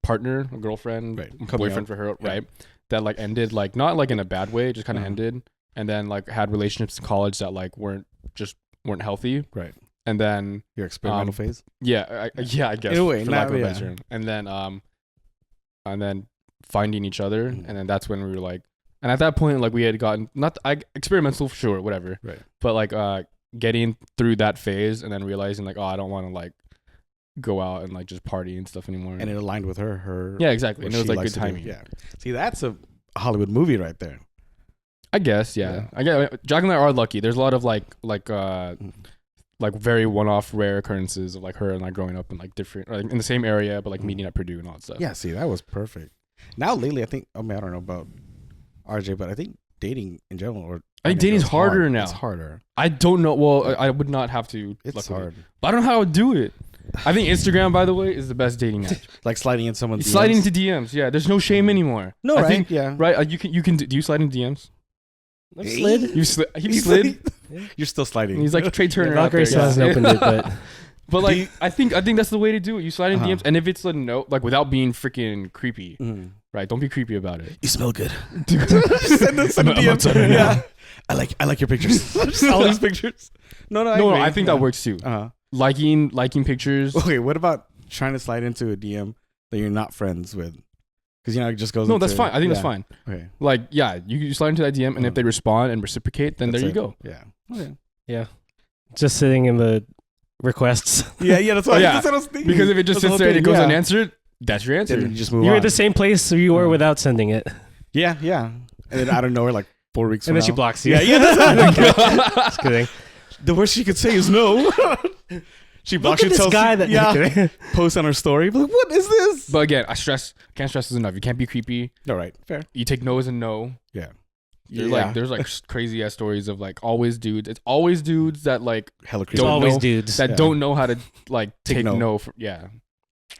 partner, a girlfriend, Right. boyfriend for her, Yeah. right? That like ended like not like in a bad way, just kind of Uh-huh. ended, and then like had relationships in college that like weren't healthy, Right. and then Your experimental phase. yeah, I guess In a way, for lack of a yeah. better term. And then finding each other, Mhm. and then that's when we were like, and at that point like we had gotten experimental for sure, whatever, Right. but like getting through that phase and then realizing like, oh, I don't want to like go out and like just party and stuff anymore. And it aligned with her. Yeah, exactly. what And it was she like likes good to do. timing. Yeah. See, that's a Hollywood movie right there. I guess, yeah. Yeah. I guess Jack and I are lucky. There's a lot of like Mm. like very one-off rare occurrences of like her and like growing up in like different like in the same area, but like meeting at Purdue and all that stuff. Yeah, see, that was perfect. Now lately, I think. I don't know about RJ, but I think dating in general, or I think dating's is harder hard. now. It's harder. I don't know. Well, I would not have to. It's luckily. hard. But I don't know how I would do it. I think Instagram, by the way, is the best dating app. Like sliding in someone's Sliding DMs. into DMs. Yeah, there's no shame anymore. No, I right? think, Yeah. right. You can. Do you slide into DMs? I've slid. You slid. You're still sliding. He's like Trey Turner out Valkyrie there. still hasn't opened it, but But like, I think that's the way to do it. You slide in Uh-huh. DMs, and if it's a no, like without being freaking creepy, Mhm. right? Don't be creepy about it. You smell good. send a I'm DM. outside right now. Yeah. I like your pictures. Just all these pictures. No, No, agree. I think that works too. Uh-huh. Liking pictures. Okay, what about trying to slide into a DM that you're not friends with? Because it just goes. No, that's into- fine. I think that's yeah. fine. Okay. Like, yeah, you slide into that DM, and if they respond and reciprocate, then That's there you it. go. Yeah. Okay. Yeah. Just sitting in the requests. Yeah. That's why. Oh, yeah. That's what I was thinking. Because if it just That's the sits there and it whole goes thing, unanswered, that's your answer. then you just move You were on. at the same place you were without sending it. Yeah. And then out of nowhere, like 4 weeks. And from then she now- blocks you. Yeah. That's Just kidding. the worst she could say is no. She Look blocks at you. this Tells guy you, that yeah. Post on her story. Like, what is this? But again, can't stress this enough. You can't be creepy. All right. Fair. You take no as a no. Yeah. There's like crazy ass stories of like always dudes. It's always dudes that like Hella It's creepy. Don't always know dudes. that Yeah. don't know how to like Take take no. no. For, yeah,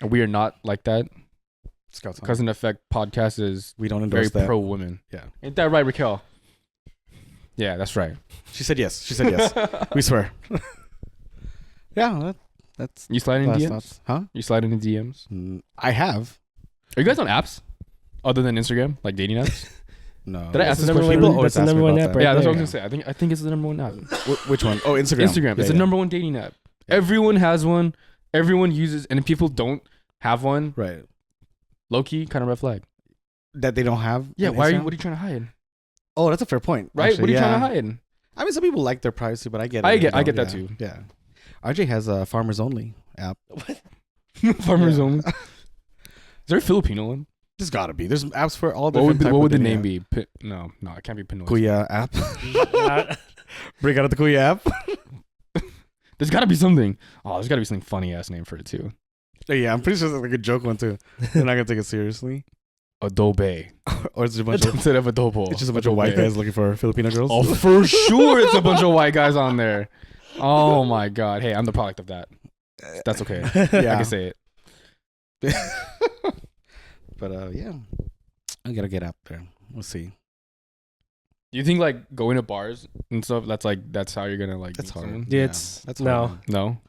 and we are not like that. Scouts on. Cousin Effect podcast is We don't very endorse that. pro women. Yeah. Ain't that right, Raquel? Yeah, that's right. She said yes. We swear. Yeah. That's You slide in last DMs? thoughts. Huh? You slide in DMs? I have. Are you guys on apps other than Instagram, like dating apps? No. Did I ask That's this the question? number People one, that's always the ask me number one about app that. right Yeah, that's what I there. was gonna say. I think it's the number one app. Which one? Oh, Instagram. Instagram. It's the number one dating app. Everyone has one. Everyone uses, and if people don't have one, Right. low key, kind of red flag. That they don't have. Yeah, an why are you? Instagram? What are you trying to hide? Oh, that's a fair point. Right? actually, What are you yeah. trying to hide? I mean, some people like their privacy, but I get it. I you get know, that yeah, too. Yeah. RJ has a farmers only app. Farmers Yeah. only. Is there a Filipino one? There's gotta be. There's apps for all What different. would the, type what of would the dating name app. be? No, it can't be Pinoy. Kuya app. Break out of the Kuya app. There's got to be something. Oh, there's got to be something funny ass name for it too. Yeah, I'm pretty sure it's like a joke one too. They're not gonna take it seriously. Adobe Or it's just a bunch of. instead of adobo. It's just a bunch of white Adobe. guys looking for Filipino girls. Oh, for sure, it's a bunch of white guys on there. Oh my god. Hey, I'm the product of that. That's okay. I Yeah. can say it. But yeah, I gotta get out there. We'll see. Do you think like going to bars and stuff? That's how you're gonna like. That's meet hard. someone? Yeah, it's that's no. hard. No.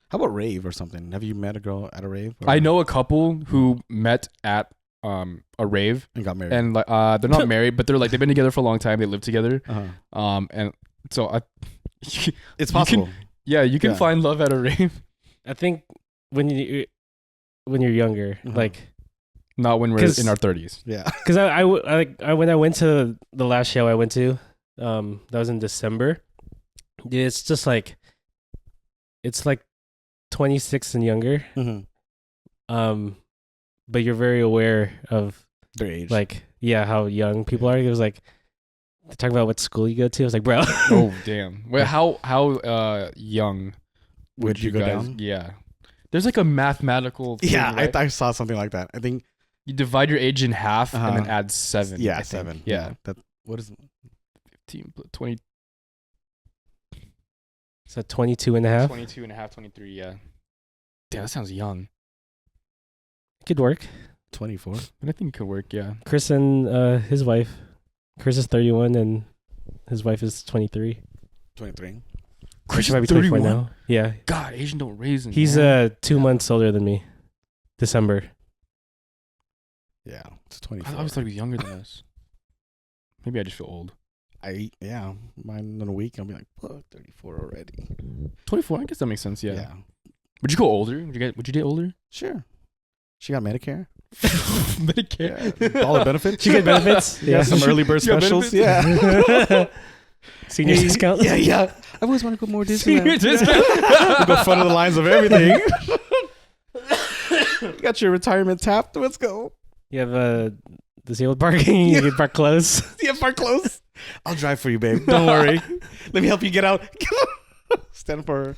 How about rave or something? Have you met a girl at a rave? I know a couple who met at a rave and got married. and like they're not married, but they've been together for a long time. They live together. uh-huh. And so It's possible. you can Yeah. find love at a rave. I think when you're younger, Mhm. like, Not when we're 'Cause- in our 30s. Yeah. because when I went to the last show I went to, that was in December. Dude, it's just like, it's like 26 and younger. Mm-hmm. But you're very aware of Their age. like, yeah, how young people are. It was like, they're talking about what school you go to. I was like, bro, Oh damn. Wait, how young would you go guys? down? Yeah. There's like a mathematical thing, Yeah, right? I saw something like that. I think You divide your age in half and then Uh-huh. add 7. yeah, I think. 7. Yeah. That what is 15, 20, it's at 22 and a half. 22 and a half, 23, yeah. Damn, that sounds young. Could work. 24? But I think it could work, yeah. Chris and his wife. Chris is 31 and his wife is 23. 23. Chris might be 24 now. Yeah. God, Asian don't raise. He's 2 months older than me. December. Yeah, it's I 24. always thought he was younger than us. Maybe I just feel old. Yeah, mine in a week I'll be like, fuck, 34 already. 24, I guess that makes sense, yeah. Would you go older? Would you date older? Sure. She got Medicare. Medicare. Yeah. All the benefits. She get benefits? Yeah, some early bird She got specials. benefits? Yeah. Senior discount? Yeah. I always want to go more Disney. Senior discount. We go front of the lines of everything. You got your retirement tapped. Let's go. You have disabled parking. You can park close. Yeah, park close. I'll drive for you, babe. Don't worry. Let me help you get out. Stand for.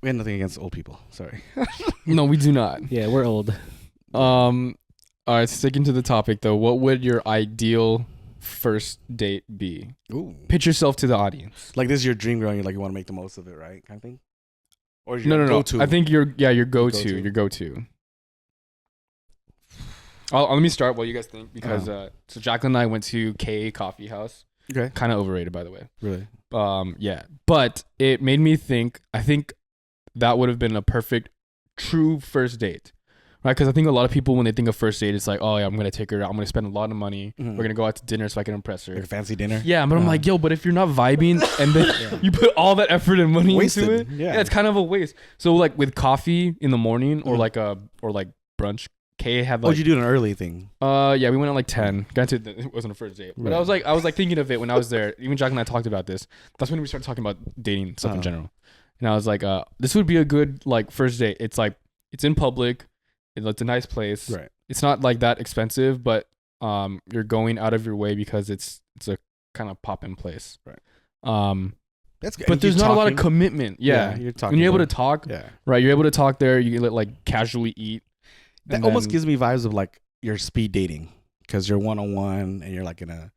We had nothing against old people. Sorry. No, we do not. Yeah, we're old. All right, sticking to the topic though, what would your ideal first date be? Ooh. Pitch yourself to the audience. Like this is your dream girl. And you're like you want to make the most of it, right? Kind of thing. Or is No, your no. go-to? I think your go-to. Go-to. Your go-to. Let me start while you guys think because so Jacqueline and I went to K Coffee House. Okay. Kind of overrated, by the way. Really. Yeah, but it made me think. I think that would have been a perfect, true first date, right? Because I think a lot of people when they think of first date, it's like, oh yeah, I'm gonna take her out. I'm gonna spend a lot of money. Mhm. We're gonna go out to dinner so I can impress her. Like a fancy dinner. Yeah, but I'm Uh-huh. like, yo, but if you're not vibing and then Yeah. you put all that effort and money Wasted. into it, Yeah. it's kind of a waste. So like with coffee in the morning or Mhm. like brunch Kay had Oh, like you do an early thing. yeah, we went on like 10. Granted, it wasn't a first date, but Right. I was like thinking of it when I was there. Even Jack and I talked about this. That's when we started talking about dating stuff in general. And I was like, this would be a good like first date. It's like it's in public. It's a nice place. Right. It's not like that expensive, but you're going out of your way because it's a kind of pop in place. Right. That's good. But there's not a lot of commitment. Yeah. you're talking. When you're able to there. talk, Yeah. right? You're able to talk there. You can like casually eat. That and almost then- gives me vibes of like you're speed dating because you're one on one and you're like in a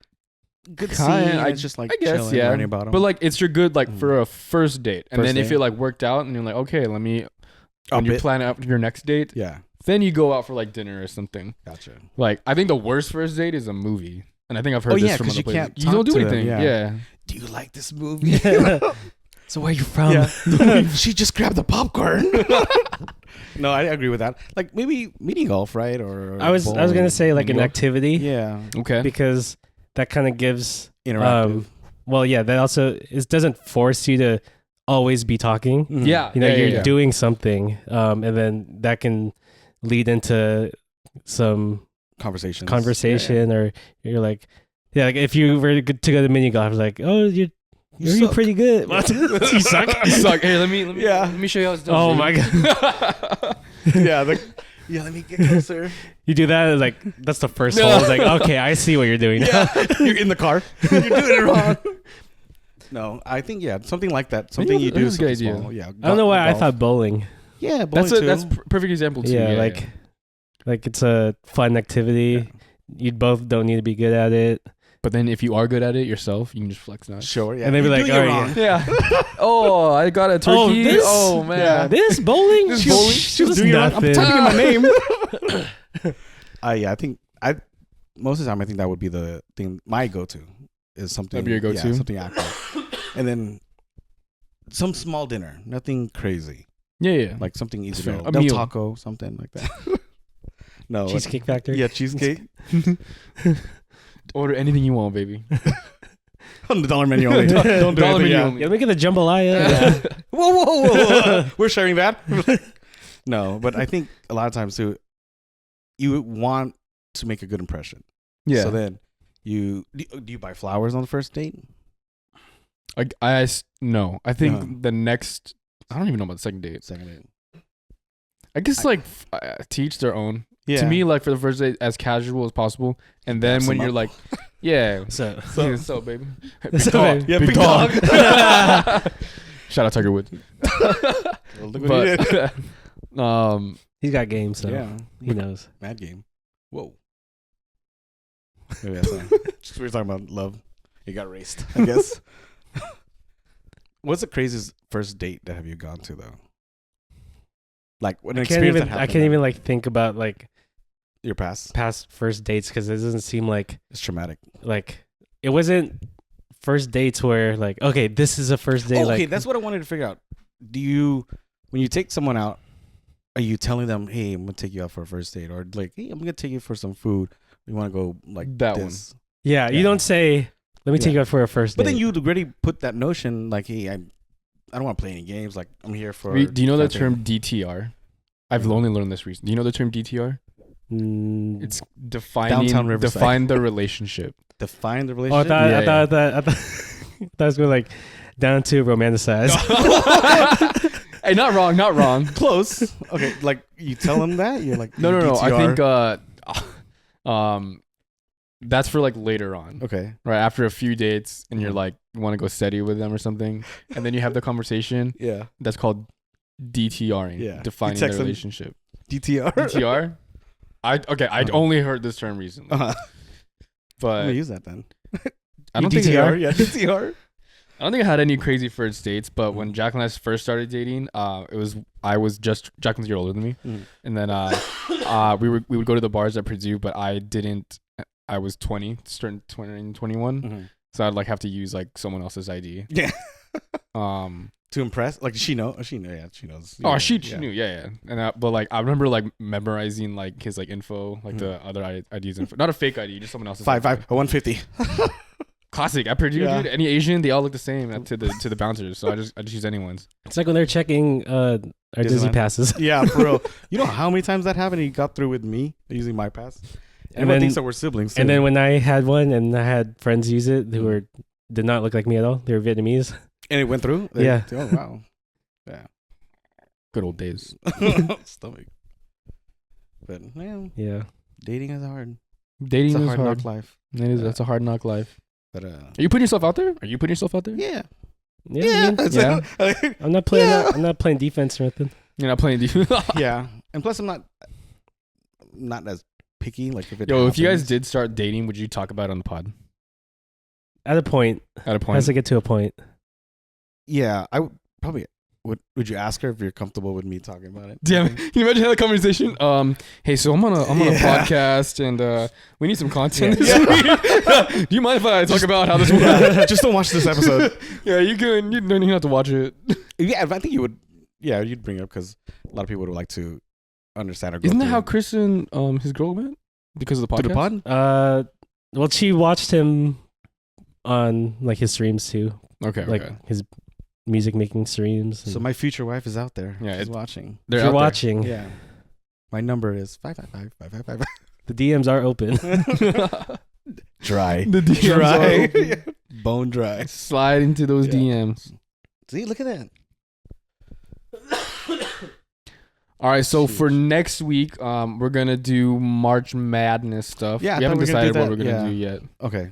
good scene. Kinda, It's just like I guess, chilling, yeah. learning about them. But like it's your good like for a first date, and First then if date. it like worked out, and you're like, okay, let me. Up When you it. plan out your next date, Yeah. then you go out for like dinner or something. Gotcha. Like I think the worst first date is a movie, and I think I've heard Oh, this yeah, from 'cause other you places. can't You talk don't do to them, anything. yeah. Yeah. Do you like this movie? So where are you from? Yeah. She just grabbed the popcorn. No, I agree with that. Like maybe mini golf, right? Or I was gonna bowling. say like an Well, activity Yeah. Okay. because that kind of gives Interactive. well, yeah, that also it doesn't force you to always be talking. Mhm. Yeah. You know, yeah, you're yeah. doing something, and then that can lead into some Conversations. conversation, or you're like, yeah, like if you were to go to mini golf, like, oh, you're suck. pretty good. You suck. You suck. Hey, let me Yeah. let me show you how it's done. Oh baby. my god. Yeah. Yeah. Let me get closer. You do that, it's like that's the first No. hole. It's like, okay, I see what you're doing. Yeah. You're in the car. You're doing it wrong. No, I think something like that. Something you do. that's a good something idea. small. Yeah. I don't know why I golf. thought bowling. Yeah, bowling That's too. perfect example too. Yeah, like it's a fun activity. You both don't need to be good at it. But then if you are good at it yourself, you can just flex that. Sure. Yeah. And they'd be You're like, doing it oh, wrong. Yeah. Oh, I got a Oh, turkey. this- Oh, man. This bowling? This She- bowling? She was doing it wrong. nothing. I'm typing in my name. Yeah, I think most of the time I think that would be the thing. My go-to is something. That'd be your go-to? Yeah, something active, and then some small dinner, nothing crazy, Yeah, yeah. like something easy. fair. To A Del meal. Taco, something like that. No, Cheesecake Factory? yeah, cheesecake Order anything you want, baby. on the dollar menu only. Don't do Dollar anything, menu yeah. only. Yeah, let me get the jambalaya. Whoa. We're sharing that. No, but I think a lot of times too, you want to make a good impression. Yeah. So then do you buy flowers on the first date? No. I think No. the next. I don't even know about the second date. Second date. I guess like teach their own. Yeah. To me, like for the first date, as casual as possible, and then Gas when them you're up. like, yeah, So, so baby, So, dog. baby. Yeah, big big dog. dog. Shout out Tiger Woods. Well, look what you did. But he's got game, so Yeah. he knows. Mad game. Whoa. Maybe that's not. Just we were talking about love. You got raced, I guess. What's the craziest first date that have you gone to though? Like what an I can't experience even. that I happened can't that- even like think about like your past. past first dates because it doesn't seem like It's traumatic. it wasn't first dates where like, okay, this is a first date. Okay, like that's what I wanted to figure out. Do you, when you take someone out, are you telling them, "Hey, I'm gonna take you out for a first date," or like, "Hey, I'm gonna take you for some food. We want to go like That this." yeah, you Yeah. don't say. Let me take Yeah. you out for a first But date. then you already put that notion, like, "Hey, I don't want to play any games. Like, I'm here for." do you know the that thing." term DTR? I've only learned this recently. Do you know the term DTR? Mm, It's defining Downtown Riverside. define the relationship. Define the oh, relationship. I Yeah, thought I thought it was going like down to romanticize. Hey, not wrong. Close. Okay, like you tell them that you're like No. I DTR. think that's for like later on, Okay. right? After a few dates, and you're Mhm. like you want to go steady with them or something, and then you have the conversation. Yeah. That's called DTRing. Yeah. Defining You the text them- relationship. DTR. DTR. I'd only heard this term recently, I'm but gonna use that then. I don't DTR. think Yeah, DTR. I don't think I had any crazy first dates, but when Jack and I first started dating, Jack was a year older than me, Mm. and then we would go to the bars at Purdue, but I didn't. I was 20, starting 20, 21, Mhm. so I'd like have to use like someone else's ID. Yeah. Um. To impress, like, does she know? Oh, she know. Yeah, she knows. Oh, Yeah, she yeah. knew, yeah. And but like I remember like memorizing like his like info, like Mhm. the other IDs info, not a fake ID, just someone else's. 5'5", info. 150. Classic at Purdue, Yeah. dude. Any Asian, they all look the same to the bouncers. So I just use anyone's. It's like when they're checking our Disney Disneyland. passes. Yeah, for real. You know how many times that happened? He got through with me using my pass. And Everyone then- thinks that we're siblings. Too. And then when I had one and I had friends use it who did not look like me at all. They were Vietnamese. And it went through. Yeah. Oh wow. Yeah. Good old days. Stomach. But man, Yeah. dating is hard. Dating It's a is hard hard. knock life. It is. That's a hard knock life. But Are you putting yourself out there? Are you putting yourself out there? yeah. Yeah. I mean, Yeah. I'm not playing. Yeah. I'm not playing defense or anything. You're not playing defense. Yeah. And plus, I'm not as picky. Like if it Yo, if you guys happens. did start dating, would you talk about it on the pod? At a point, At a point. has to get to a point. Yeah, I would probably. Would you ask her if you're comfortable with me talking about it? Damn, can you imagine that conversation? Hey, so I'm on a Yeah. podcast and we need some content Yeah. this week. Do you mind if I talk about how this works? Yeah, just don't watch this episode. Yeah, you can. You don't even have to watch it. Yeah, I think you would. Yeah, you'd bring it up because a lot of people would like to understand or go Isn't that through how Chris and his girl met? Because of the through podcast. the pod? Well, she watched him on like his streams too, Okay, like okay. his music making streams. So my future wife is out there. Yeah, She's watching. They're if you're out there. watching, Yeah. My number is 555-555. the DMs are open. Dry. The DMs are open. Bone dry. Slide into those Yeah. DMs. See, look at that. All right, so Huge. for next week, we're gonna do March Madness stuff. Yeah, I we thought haven't we were gonna do decided what that, we're gonna yeah. do yet. Okay.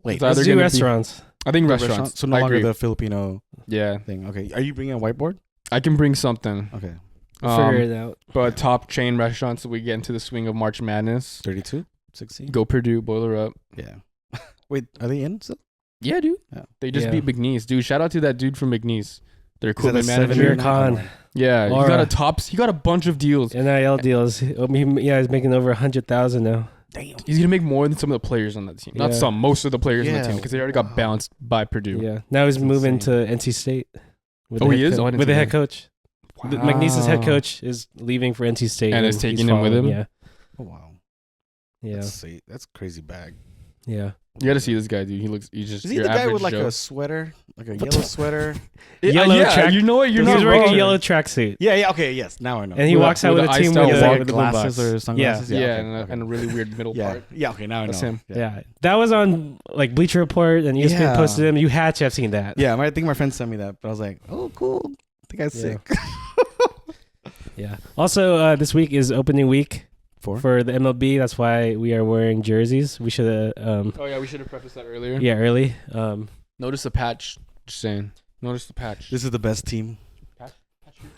Wait. It's either Let's do gonna be- restaurants. I think The restaurants. So no I longer agree. the Filipino Yeah, thing. Okay. Are you bringing a whiteboard? I can bring something. Okay. Figure it out. But top chain restaurants, so we get into the swing of March Madness. 32? 16? Go Purdue, Boiler Up. Yeah. Wait, are they in still? Yeah, dude. Yeah. They just Yeah. beat McNeese, dude. Shout out to that dude from McNeese, their Is that a equipment 7 manager. year Amir Khan. now? Yeah, he Aura. got a tops. He got a bunch of deals. NIL deals. He's making over 100,000 now. Damn. He's gonna make more than some of the players on that team. Not Yeah. some, most of the players on Yeah. the team because they already got bounced by Purdue. Yeah. Now he's That's moving to insane. NC State. With Oh, the he head is? co- Oh, I didn't with see the head that. coach. McNeese's head Wow. coach is leaving for NC State, And is he's taking him with following- him? Yeah. Oh, wow. Yeah. That's crazy bag. Yeah. You gotta see this guy, dude. He's just Is he your the guy average with like Joe. a sweater? Like a yellow sweater? Yellow yeah, track- you know what? You're He's not wearing wrong. a yellow tracksuit. Yeah, yeah, okay, yes. Now I know. And he With walks a- out with with a the team iced with out the, walk- with the blue glasses box. or sunglasses? Yeah, okay, and, okay. and a really weird middle yeah. part. Yeah, okay, now I know. That's him. Yeah. That was on like Bleacher Report and ESPN Yeah. posted him. You had to have seen that. Yeah, I think my friend sent me that, but I was like, oh, cool. I think I was Yeah. sick. Yeah. Also, this week is opening week For? for the MLB. That's why we are wearing jerseys. We should have, Oh yeah, we should have prefaced that earlier. yeah, early. Notice the patch. Just saying. Notice the patch. This is the best team.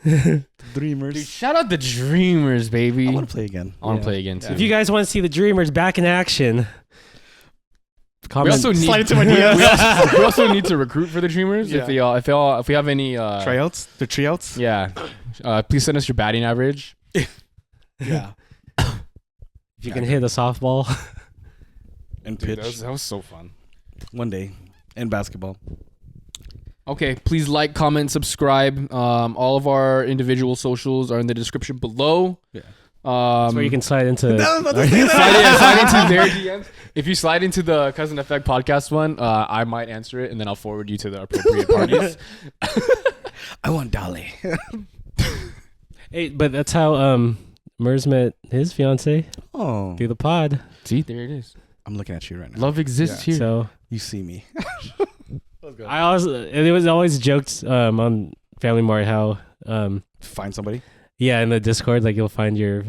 If Dreamers. Dude, shout out the Dreamers, baby. I want to play again. I want to Yeah. play again too. you guys want to see the Dreamers back in action, we comment. also need Slide into my DMs. we also need to recruit for the Dreamers. Yeah. If we have any Tryouts? The tryouts? yeah, please send us your batting average. Yeah. If you can hit a softball. And Dude, pitch. that was so fun. One day. In basketball. Okay, please like, comment, subscribe. All of our individual socials are in the description below. Yeah. That's where you can slide into. slide into their DMs. If you slide into the Cousin Effect podcast one, I might answer it and then I'll forward you to the appropriate parties. I want Dolly. Hey, but that's how Mers met his fiance Oh. through the pod. See, there it is. I'm looking at you right now. Love exists Yeah. here. So You see me. I always, it was always joked on Family Mart how Find somebody. yeah, in the Discord, like you'll find your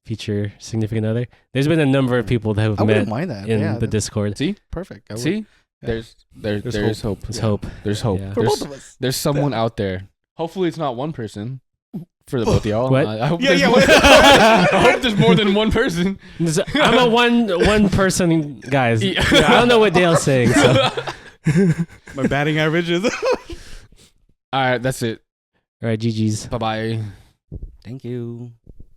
future significant other. There's been a number of people that have I met wouldn't mind that. in yeah, the that's Discord. See, perfect. I would. see, Yeah. there's hope. There's Yeah. hope. There's hope. Yeah. For There's, both of us. there's someone out there. Hopefully, it's not one person. For the both of y'all. What? I hope Yeah, there's yeah, more- what- I hope there's more than one person. I'm a one person guys. Yeah. I don't know what Dale's saying. So. My batting average is. All right, that's it. All right, GG's. Bye bye. Thank you.